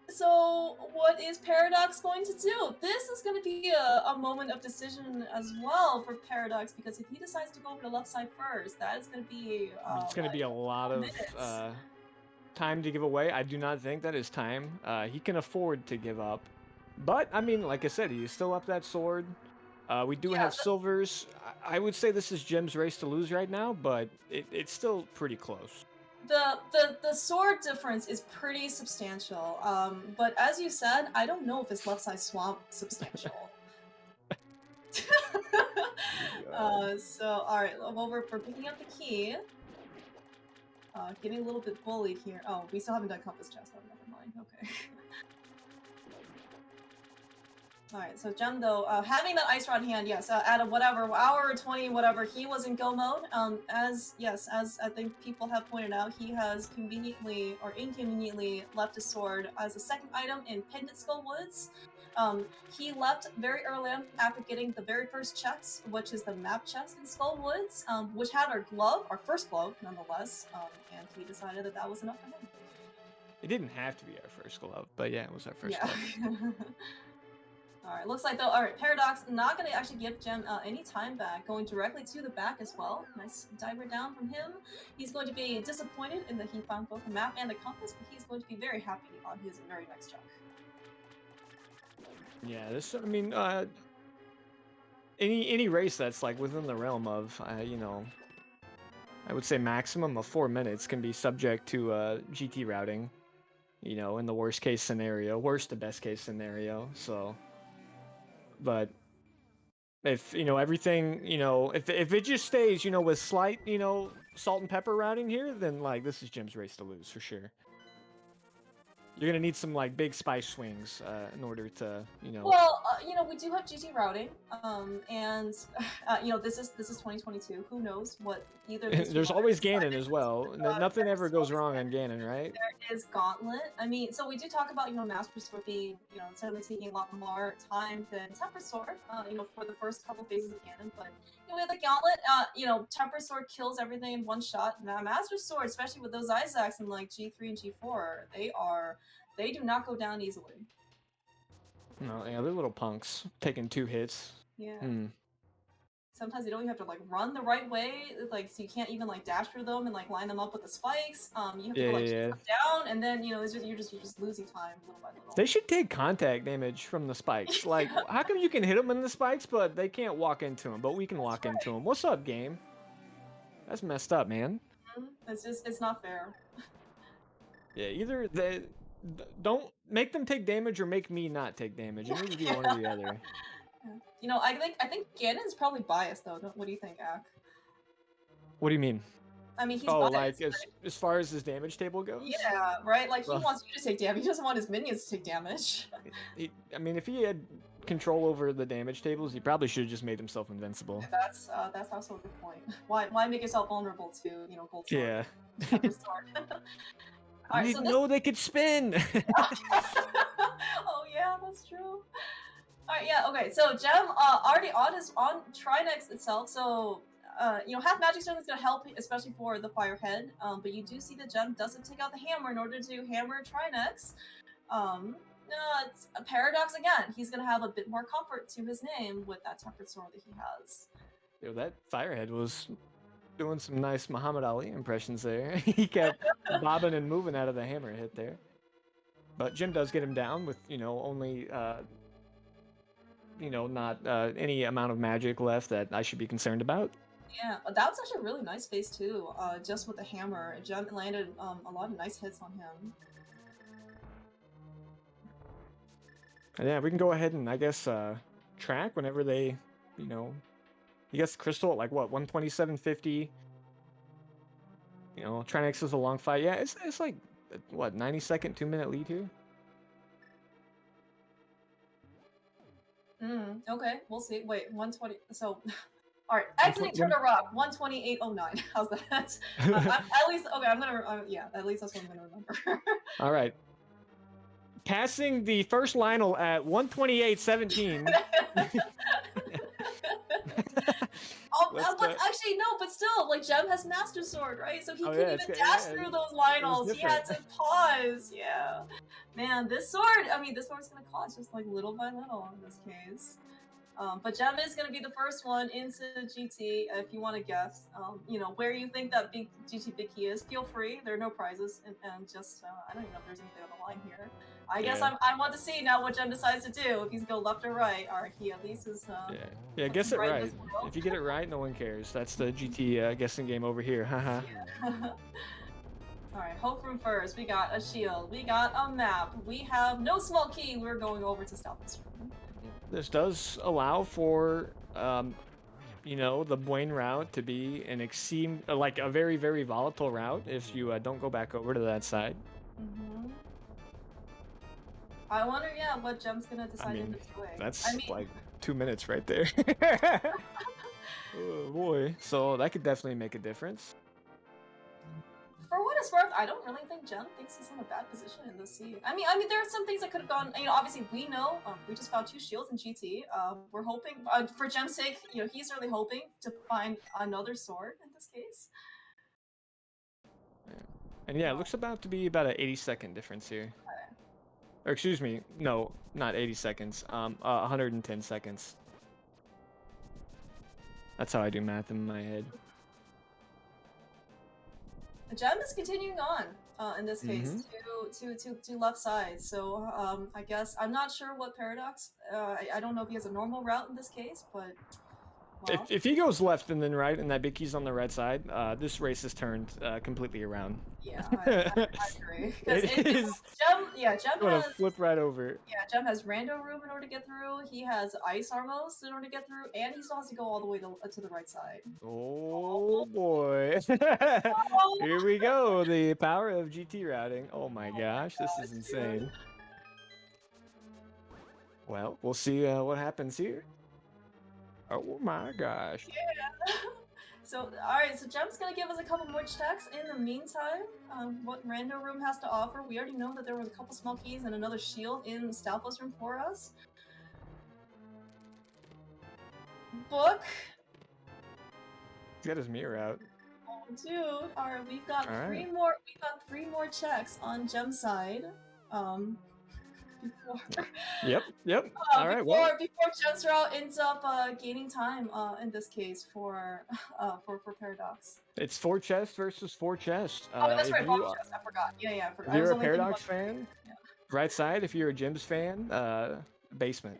So, what is Paradox going to do? This is going to be a moment of decision as well for Paradox because if he decides to go over the left side first, that is going to be It's going to be a lot of minutes. time to give away. I do not think that is time. He can afford to give up. But, I mean, like I said, he's still up that sword. We do Yeah, have silvers. I would say this is Jim's race to lose right now, but it's still pretty close. the sword difference is pretty substantial. But as you said, I don't know if it's left side swamp substantial. So all right, well we're picking up the key. Getting a little bit bullied here. Oh, we still haven't done compass chest. Oh, never mind. Okay. Alright, so Gem though, having that ice rod hand, yes, at a whatever, hour or 20, whatever, he was in go mode. As I think people have pointed out, he has conveniently or inconveniently left his sword as a second item in Pendant Skull Woods. He left very early on after getting the very first chest, which is the map chest in Skull Woods, which had our glove, our first glove, nonetheless, and he decided that was enough for him. It didn't have to be our first glove, but yeah, it was our first glove. Alright, looks like though, alright, Paradox not gonna actually give Gem any time back, going directly to the back as well. Nice diver down from him. He's going to be disappointed in that he found both the map and the compass, but he's going to be very happy on his very next chunk. Yeah, this, I mean, any race that's like within the realm of, I would say maximum of 4 minutes can be subject to GT routing, in the worst case scenario, worst to best case scenario. So, but if everything, if it just stays, with slight, salt and pepper routing here, then like this is Jim's race to lose for sure. You're gonna need some like big spice swings in order to, Well, we do have GT routing, and this is 2022. Who knows what either of these There's always Ganon decided as well. to Nothing ever goes wrong on Ganon, right? There is Gauntlet. I mean, so we do talk about, Master Sword being, certainly taking a lot more time than Temper Sword, for the first couple phases of Ganon, but, we have the Gauntlet, Temper Sword kills everything in one shot. Now, Master Sword, especially with those Isaacs in, like, G3 and G4, they do not go down easily. No, yeah, they're little punks, taking 2 hits. Yeah. Sometimes you don't even have to like run the right way, like so you can't even like dash through them and like line them up with the spikes. You have to go, like chase them down, and then you're just losing time little by little. They should take contact damage from the spikes. Like, how come you can hit them in the spikes, but they can't walk into them, but we can walk into them? What's up, game? That's messed up, man. It's not fair. Yeah, either they don't make them take damage or make me not take damage. It needs to be one or the other. I think Ganon's probably biased though. What do you think, Ak? What do you mean? I mean, he's Oh, biased. like as far as his damage table goes. Yeah, right. Like he Well, wants you to take damage. He doesn't want his minions to take damage. I mean, if he had control over the damage tables, he probably should have just made himself invincible. That's also a good point. Why make yourself vulnerable to gold sword? Yeah. Temper sword. I Alright, so didn't this. know they could spin. Oh yeah, that's true. Alright, yeah, okay. So Gem already on Trinex itself. So half magic stone is gonna help, especially for the firehead. But you do see the Gem doesn't take out the hammer in order to hammer Trinex. It's a Paradox again. He's gonna have a bit more comfort to his name with that tempered sword that he has. Yo, that firehead was doing some nice Muhammad Ali impressions there. He kept bobbing and moving out of the hammer hit there. But Jim does get him down with, only, not any amount of magic left that I should be concerned about. Yeah, that was actually a really nice face too. Just with the hammer, Gem landed a lot of nice hits on him. And yeah, we can go ahead and I guess track whenever they, he gets the crystal at like what 127.50. Trinex is a long fight. Yeah, it's like what 90-second 2-minute lead here. Okay, we'll see. Wait, 120. So, all right, exiting Turtle Rock 128.09. How's that? At least okay. I'm gonna yeah. At least that's what I'm gonna remember. All right. Passing the first Lionel at 128.17. But actually no, but still, like Gem has Master Sword, right? So he couldn't even dash through those Lionels. He had to pause. Yeah, man, this sword's gonna cost just like little by little in this case. But Gem is going to be the first one into GT. If you want to guess, where you think that big GT big key is, feel free. There are no prizes, and just I don't even know if there's anything on the line here. I guess I want to see now what Gem decides to do. If he's go left or right. All right, he at least is. Yeah, guess it right. If you get it right, no one cares. That's the GT guessing game over here. Haha. All right, hope from first. We got a shield. We got a map. We have no small key. We're going over to Stealth Room. This does allow for, the Bwayne route to be an like a very, very volatile route if you don't go back over to that side. I wonder, what Gem's gonna decide to do. That's like 2 minutes right there. Oh boy, so that could definitely make a difference. For what it's worth, I don't really think Gem thinks he's in a bad position in this seed. I mean, there are some things that could have gone. Obviously we know we just found 2 shields in GT. We're hoping, for Gem's sake, he's really hoping to find another sword in this case. Yeah. And yeah, it looks about to be about an 80-second difference here. Okay. Or excuse me, no, not 80 seconds. 110 seconds. That's how I do math in my head. Gem is continuing on in this case to left side. So I guess I'm not sure what Paradox. I don't know if he has a normal route in this case, but well. If he goes left and then right, and that big key's on the right side, this race is turned completely around. Yeah, I agree. Because Gem has flip right over. Yeah, Gem has rando room in order to get through. He has ice armos in order to get through, and he still has to go all the way to the right side. Oh boy! Here we go. The power of GT routing. Oh my gosh, this is insane. Dude. Well, we'll see what happens here. Oh my gosh. Yeah. So, alright, so Gem's gonna give us a couple more checks in the meantime. What Rando Room has to offer. We already know that there was a couple small keys and another shield in Stalfos Room for us. Book. He's got his mirror out. Oh, dude. Alright, we've got three more checks on Gem's side. Before. Yep. All right. Before Gem's route ends up gaining time in this case for Paradox. It's 4 chests versus 4 chests. Oh, that's right. 4 chests. I forgot. Yeah. I forgot. If you're a Paradox fan, right side. If you're a Jim's fan, basement.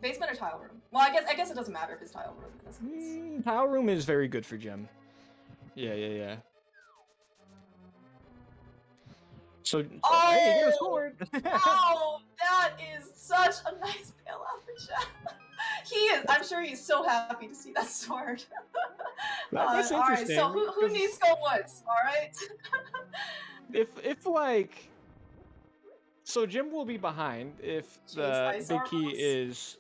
Basement or tile room? Well, I guess it doesn't matter if it's tile room. Tile room is very good for Jim. Yeah. So, hey, you get a sword. Wow, that is such a nice bailout for Gem. I'm sure he's so happy to see that sword. That's All right. So interesting who because needs go woods? All right. if like so Jim will be behind if Chase the ice big key arbors. is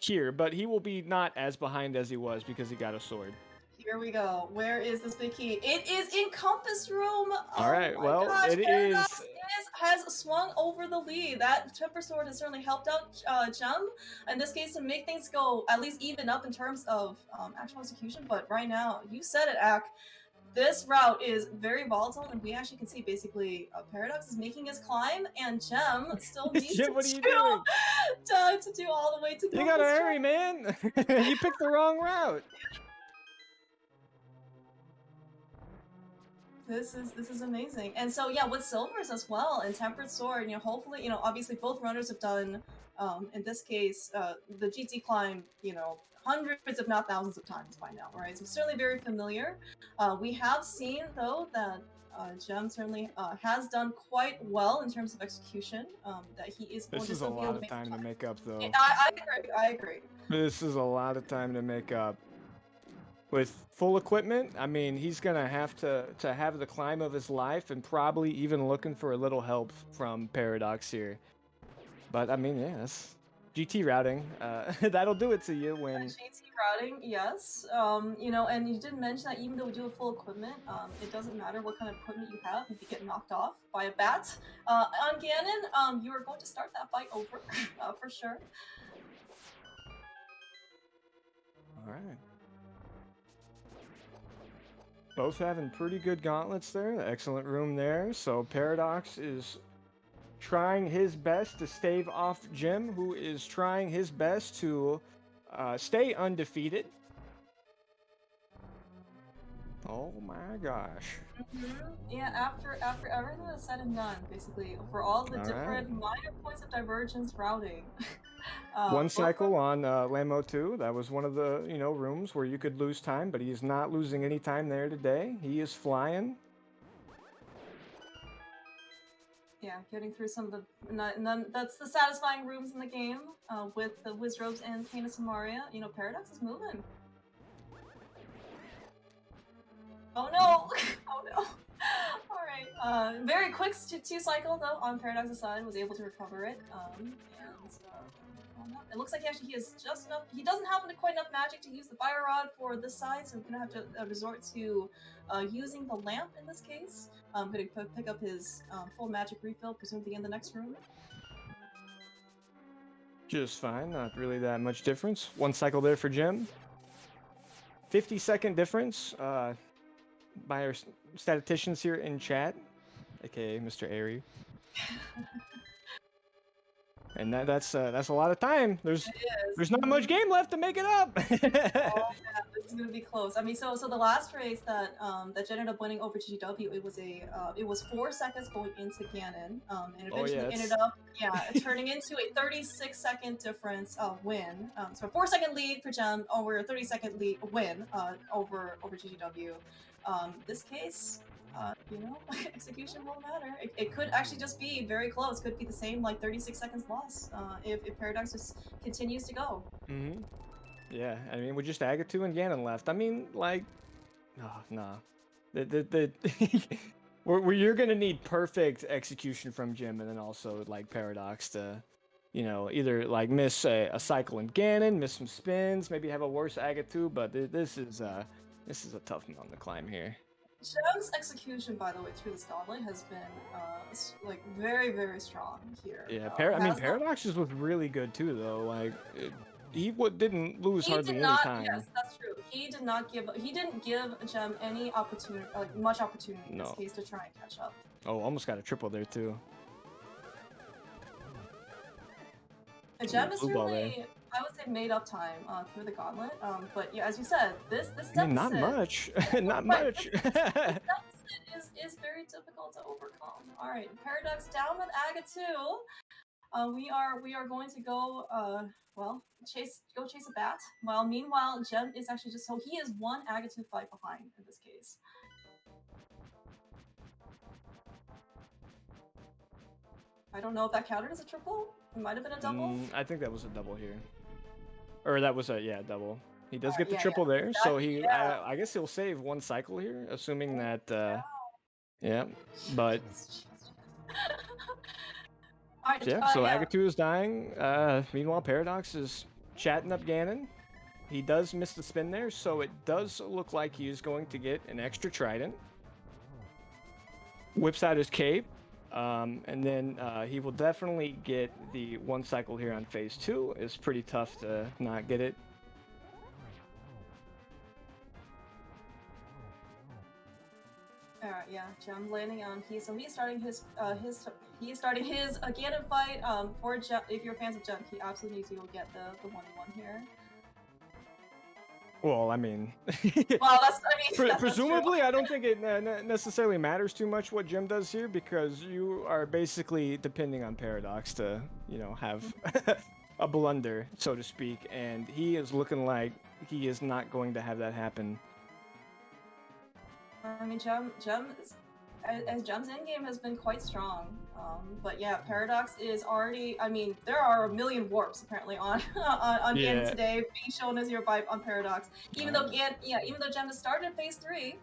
here, but he will be not as behind as he was because he got a sword. Here we go. Where is this big key? It is in Compass Room. All Oh right, my well, gosh, it Paradox is. has swung over the lead. That Temper Sword has certainly helped out Gem in this case to make things go at least even up in terms of actual execution. But right now, you said it, Ak. This route is very volatile, and we actually can see basically Paradox is making his climb, and Gem still needs to Jim, what are you doing? to do all the way to You gotta Compass hurry, Drive. man. You picked the wrong route. This is amazing. And so yeah, with silvers as well and tempered sword, hopefully, obviously both runners have done in this case, the GT climb, hundreds if not thousands of times by now, right? So certainly very familiar. We have seen though that Gem certainly has done quite well in terms of execution. That he is going This to is a still be able lot to of make. time to make up, though. I agree. I agree. This is a lot of time to make up. With full equipment, I mean, he's gonna have to have the climb of his life, and probably even looking for a little help from Paradox here. But I mean, yeah, that's GT routing. That'll do it to you when. GT routing, yes. And you did mention that even though we do have full equipment, it doesn't matter what kind of equipment you have if you get knocked off by a bat. On Ganon, you are going to start that fight over, for sure. All right. Both having pretty good gauntlets there. Excellent room there. So Paradox is trying his best to stave off Jim, who is trying his best to stay undefeated. Oh my gosh. Yeah, after everything that's said and done, basically, for all the All different right. minor points of divergence routing. One Both cycle on Lamo 2. That was one of the rooms where you could lose time, but he is not losing any time there today. He is flying. Yeah, getting through some of the, and then that's the satisfying rooms in the game with the Wizrobes and Canis and Maria. Paradox is moving. Oh no! Oh no! Alright, very quick two cycle though on Paradox's side, was able to recover it. It looks like he has just enough. He doesn't have quite enough magic to use the Fire Rod for this side, so we're gonna have to resort to using the lamp in this case. I'm gonna pick up his full magic refill, presumably in the next room. Just fine. Not really that much difference. One cycle there for Jim. 50-second difference by our statisticians here in chat, aka Mr. Airy. And that's a lot of time. There's not much game left to make it up. Oh yeah, this is gonna be close. I mean, so the last race that that ended up winning over GGW, it was 4 seconds going into Ganon, and eventually ended up turning into a 36-second difference win. So a 4-second lead for Gem over a 30-second lead win over GGW. This case. Execution won't matter. It could actually just be very close. Could be the same, like 36 seconds loss if Paradox just continues to go. Mm-hmm. Yeah, I mean, we just Agatu and Ganon left. I mean, like, oh, nah. Where you're gonna need perfect execution from Jim, and then also like Paradox to, either like miss a cycle in Ganon, miss some spins, maybe have a worse Agatu. But this is a tough mountain to climb here. Gem's execution, by the way, through this gauntlet has been like very, very strong here. Yeah, Paradox was really good too, though. Like, he didn't lose hardly any time. Yes, that's true. He didn't give Gem any opportunity, like much opportunity in this case, to try and catch up. Oh, almost got a triple there too. Gem is really, I would say, made up time through the gauntlet. But yeah, as you said, this deficit. I mean, not much. Not much. This deficit is very difficult to overcome. All right, Paradox down with Agatu. We are going to go chase a bat. While meanwhile, Gem is actually he is one Agatu fight behind in this case. I don't know if that counted as a triple. It might have been a double. I think that was a double here. Or that was a double. He does get the Yeah, triple there, so he yeah. I guess he'll save one cycle here, assuming that yeah, but Alright, yeah. So yeah. Agatu is dying. Meanwhile, Paradox is chatting up Ganon. He does miss the spin there, so it does look like he is going to get an extra trident. Whips out his cape, and then he will definitely get the one cycle here on phase 2. It's pretty tough to not get it. Alright, yeah, Gem landing on He's starting his Ganon fight. For Gem, if you're fans of Gem, he absolutely needs to go get the 1v1 here. Well, I mean, Well, that's presumably, I don't think it necessarily matters too much what Jim does here because you are basically depending on Paradox to, have a blunder, so to speak, and he is looking like he is not going to have that happen. I mean, Gem's endgame has been quite strong. But yeah, Paradox is already. I mean, there are a million warps apparently on Ganon today being shown as your vibe on Paradox. Even though Gem has started phase 3,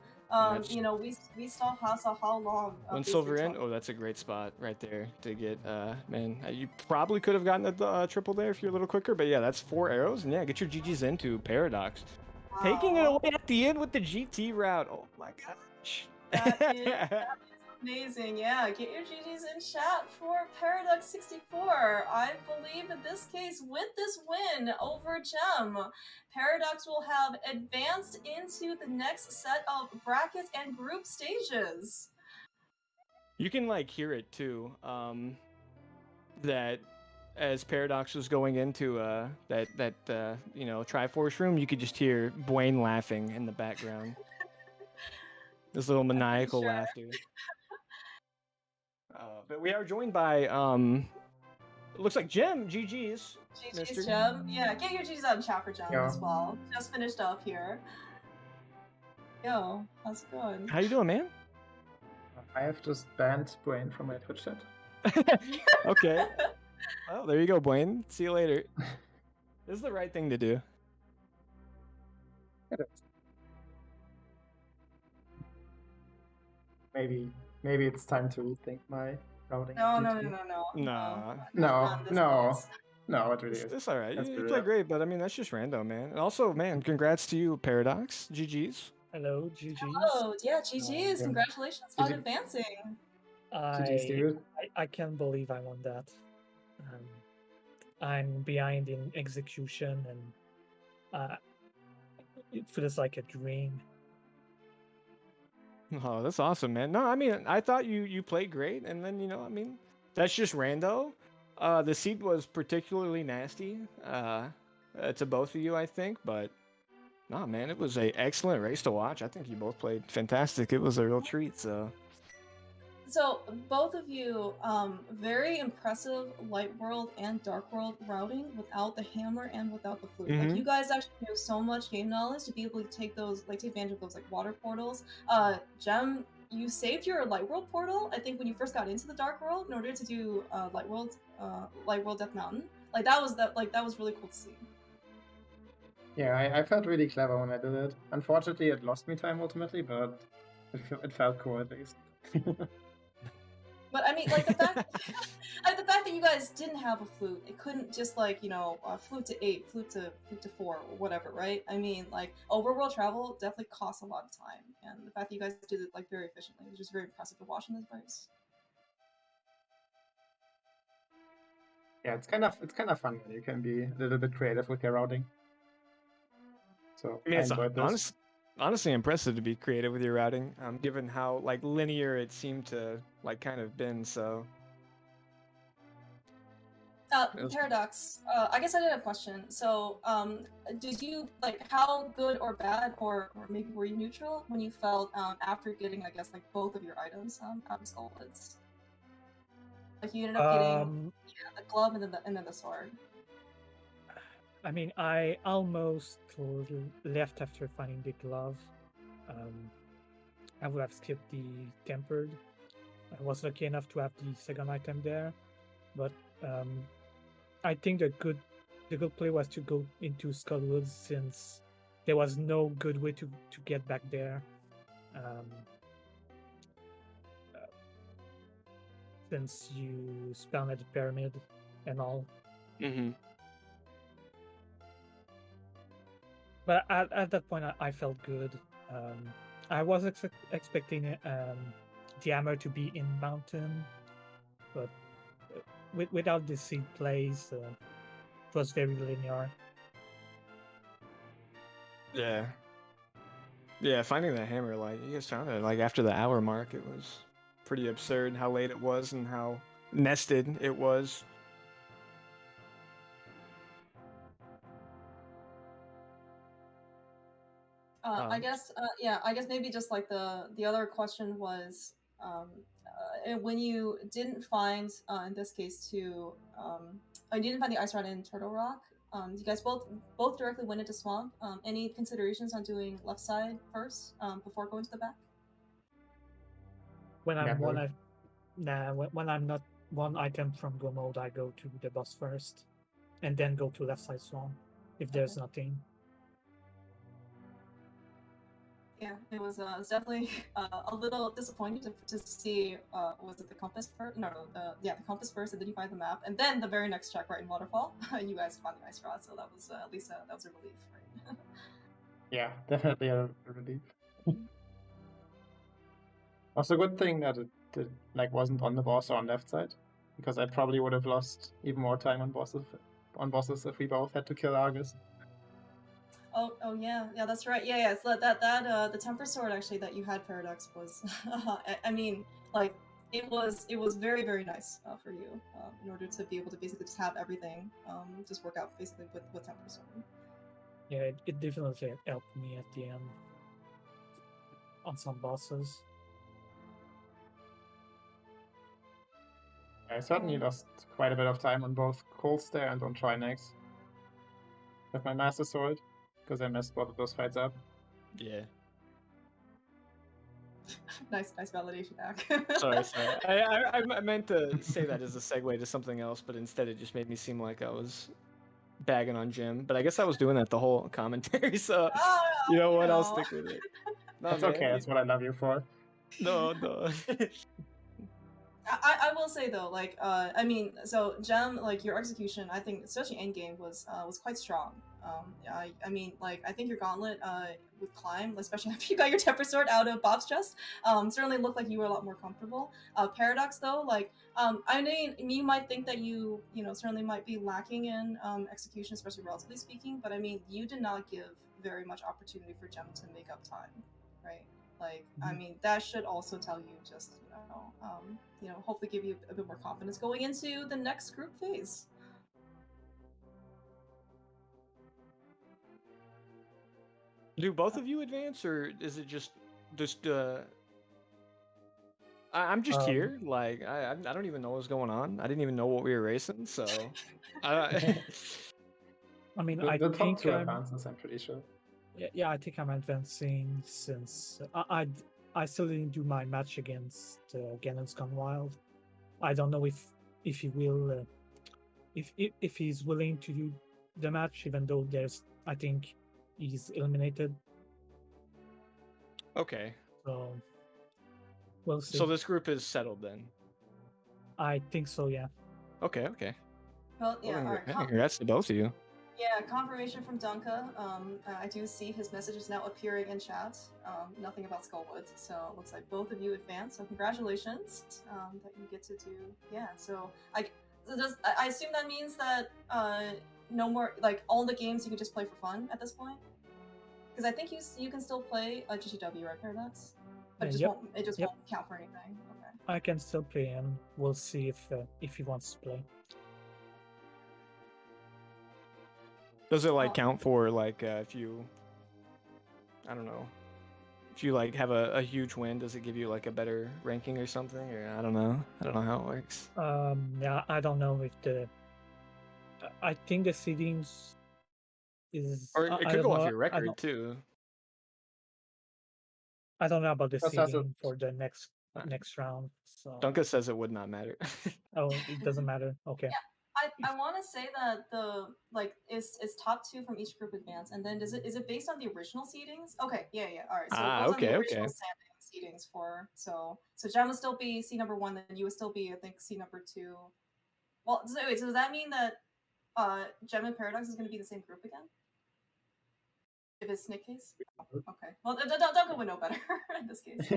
we saw how long. One silver in. Oh, that's a great spot right there to get. Man, you probably could have gotten the triple there if you're a little quicker, but yeah, that's 4 arrows, and yeah, get your GGs into Paradox. Wow. Taking it away at the end with the GT route. Oh my gosh. That is amazing. Yeah, get your GGs in chat for Paraducks64. I believe in this case, with this win over Gem, Paradox will have advanced into the next set of brackets and group stages. You can hear it too. That as Paradox was going into that Triforce room, you could just hear Bwayne laughing in the background. This little maniacal laughter. But we are joined by it looks like Gem. GG's. GG's, Gem. Yeah, get your GG's out in chat for Gem as well. Just finished up here. Yo, how's it going? How you doing, man? I have just banned Bwayne from my Twitch chat. Okay. Well, there you go, Bwayne. See you later. This is the right thing to do. It is. Maybe it's time to rethink my routing. No, it really is. It's all right. You play great, but I mean that's just random, man. And also, man, congrats to you, Paradox. GG's. Hello, GG's. Oh, yeah, GG's. Congratulations on advancing. I can't believe I'm on that. I'm behind in execution, and it feels like a dream. Oh, that's awesome, man. No, I mean, I thought you played great, and then that's just rando. The seed was particularly nasty to both of you, I think, but no, man, it was a excellent race to watch. I think you both played fantastic. It was a real treat. So both of you, very impressive light world and dark world routing without the hammer and without the flute. Like you guys actually know so much game knowledge to be able to take advantage of those water portals. Gem, you saved your light world portal, I think, when you first got into the dark world in order to do light world Death Mountain. That was really cool to see. Yeah, I felt really clever when I did it. Unfortunately, it lost me time ultimately, but it felt cool at least. But I mean, the fact that you guys didn't have a flute, it couldn't just flute to 8, flute to 4, or whatever, right? I mean, overworld travel definitely costs a lot of time, and the fact that you guys did it very efficiently was just very impressive to watch in this race. Yeah, it's kind of fun when you can be a little bit creative with your routing. So I enjoyed this. Honestly impressive to be creative with your routing, given how linear it seemed to kind of been. So Paradox, I guess I did have a question. So did you how good or bad, or maybe were you neutral when you felt after getting both of your items out of Skullwoods? You ended up getting the glove and then the sword. I mean, I almost left after finding the glove. I would have skipped the tempered. I was lucky enough to have the second item there, but I think the good play was to go into Skullwoods, since there was no good way to get back there. Since you spawn at the pyramid and all. Mm-hmm. But at that point, I felt good. I was expecting the hammer to be in mountain, but without the seed plays, it was very linear. Yeah. Yeah, finding the hammer, like, you guys found it, like, after the hour mark. It was pretty absurd how late it was and how nested it was. I guess, I guess maybe just like the other question was, when you didn't find, in this case, you didn't find the ice rod in Turtle Rock. You guys both directly went into swamp. Any considerations on doing left side first before going to the back? When I'm Never. when I'm not one item from go mode, I go to the boss first, and then go to left side swamp if there's nothing. Yeah, it was definitely a little disappointing to see. Was it the compass first? No, the compass first, and then you find the map, and then the very next check right in waterfall, you guys found the ice rod. So that was at least that was a relief, right? Yeah, definitely a relief. Also, good thing that it like wasn't on the boss or on left side, because I probably would have lost even more time on bosses if we both had to kill Argus. Oh yeah, that's right. Yeah. So that the temper sword actually that you had, Paradox, was I mean, like it was very nice for you in order to be able to basically just have everything just work out basically with temper sword. Yeah, it definitely helped me at the end on some bosses. I certainly lost quite a bit of time on both Cold Stare and on Trinex with my Master Sword, because I messed both of those fights up. Yeah. Nice validation, Ak. Sorry. I meant to say that as a segue to something else, but instead it just made me seem like I was bagging on Jim. But I guess I was doing that the whole commentary, so you know what? I'll stick with it. No, That's man, okay. That's what I love you for. No. I will say though, like I mean, so Gem, like your execution, I think especially end game was quite strong. I mean, like I think your gauntlet with climb, especially after you got your temper sword out of Bob's chest, certainly looked like you were a lot more comfortable. Paradox though, like I mean, you might think that you know certainly might be lacking in execution, especially relatively speaking, but I mean, you did not give very much opportunity for Gem to make up time, right? Like, I mean, that should also tell you just, you know, hopefully give you a bit more confidence going into the next group phase. Do both of you advance, or is it just I'm just here. Like I don't even know what's going on. I didn't even know what we were racing, so I mean, The I top think two advances, I'm pretty sure. Yeah, I think I'm advancing since I still didn't do my match against Ganon's Gone Wild. I don't know if he will if he's willing to do the match, even though I think he's eliminated. Okay. So we'll see. So this group is settled then. I think so. Yeah. Okay. Well, yeah. Well, All right. congrats to both of you. Yeah, confirmation from Dunka. I do see his messages now appearing in chat. Nothing about Skullwood, so it looks like both of you advanced. So congratulations that you get to do. Yeah, so I assume that means that no more like all the games you can just play for fun at this point. Because I think you can still play GGW, right, Paradox? But it just won't count for anything. Okay. I can still play him. We'll see if he wants to play. Does it like count for like if you, I don't know, if you like have a huge win, does it give you like a better ranking or something? Or I don't know how it works. Yeah, I don't know if I think the seedings is, or it could go off your record too. I don't know about the That's seeding for the next round. So Dunka says it would not matter. oh, it doesn't matter. Okay. I want to say that the is top 2 from each group advance, and then is it based on the original seedings? Okay, yeah. All right, so it goes on the Okay, original okay. seedings for so Jem would still be seed number 1, then you would still be I think seed number 2. Well, so wait, so does that mean that Jem and Paradox is going to be the same group again? If it's Snake case? Okay. Well, Duncan would know better in this case.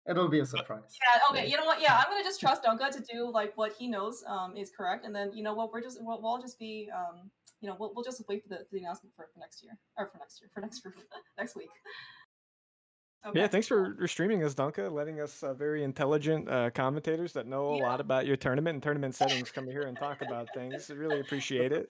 It'll be a surprise. Yeah, okay, you know what? Yeah, I'm gonna just trust Duncan to do like what he knows is correct, and then you know what, we'll just be you know we'll just wait for the announcement for next year or for next group next week. Okay. Yeah, thanks for streaming us, Dunka, letting us very intelligent commentators that know a lot about your tournament and tournament settings come here and talk about things. I really appreciate it.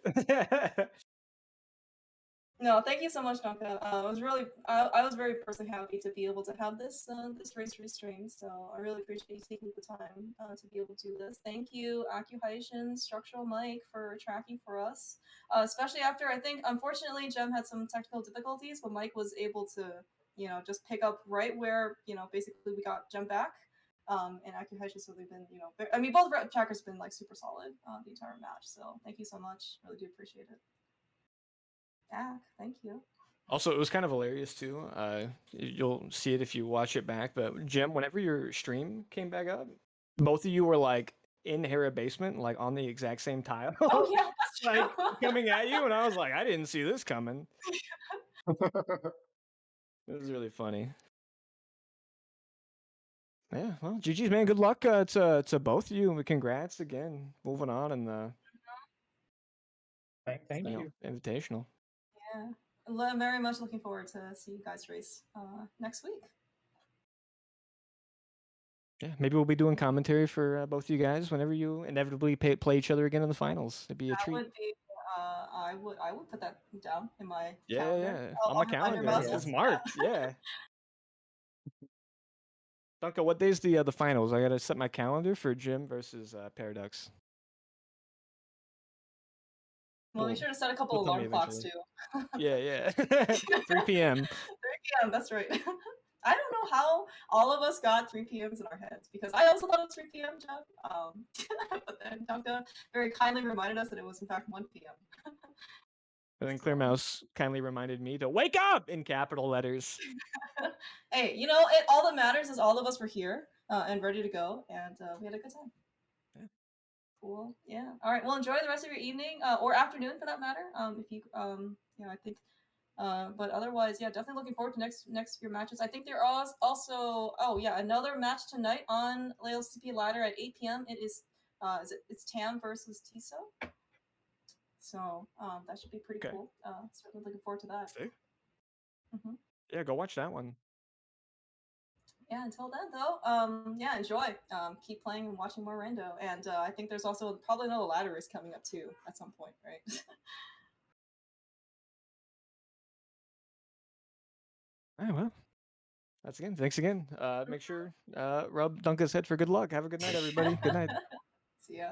No, thank you so much, Duncan. I was very personally happy to be able to have this this race restream. So I really appreciate you taking the time to be able to do this. Thank you, AccuHydration, Structural Mike, for tracking for us. Especially after I think unfortunately Jem had some technical difficulties, but Mike was able to just pick up right where basically we got Jem back. And AccuHydration's really been I mean both trackers have been like super solid the entire match. So thank you so much. Really do appreciate it. Yeah, thank you. Also, it was kind of hilarious too. You'll see it if you watch it back. But Jim, whenever your stream came back up, both of you were like in Hera basement, like on the exact same tile. Oh yeah, that's true. Like coming at you, and I was like, I didn't see this coming. It was really funny. Yeah, well, GG's, man. Good luck to both of you. Congrats again. Moving on and Thank you. Invitational. Yeah, I'm very much looking forward to see you guys race next week. Yeah, maybe we'll be doing commentary for both of you guys whenever you inevitably play each other again in the finals. It'd be a treat. Would be, I would put that down in my Yeah, calendar. yeah, on my calendar. It's marked. Yeah. Duncan, what day's the finals? I gotta set my calendar for Jim versus Paraducks. Well, be sure to set a couple alarm clocks too. Yeah. 3 p.m. 3 p.m. That's right. I don't know how all of us got 3 p.m.s in our heads because I also thought it was 3 p.m. Jeff. But then Duncan very kindly reminded us that it was in fact 1 p.m. And then Clear Mouse kindly reminded me to wake up in capital letters. Hey, all that matters is all of us were here and ready to go, and we had a good time. Yeah. Cool. Yeah. All right. Well, enjoy the rest of your evening or afternoon, for that matter. If you, I think. But otherwise, yeah, definitely looking forward to next few matches. I think there are also another match tonight on ALTTPR ladder at 8 p.m. It is it's Tam versus Tiso. So that should be pretty cool. Certainly looking forward to that. Mm-hmm. Yeah, go watch that one. Yeah, until then though, enjoy. Keep playing and watching more rando. And I think there's also probably another ladder race coming up too at some point, right? Oh, well. Thanks again. Make sure rub Duncan's head for good luck. Have a good night, everybody. Good night. See ya.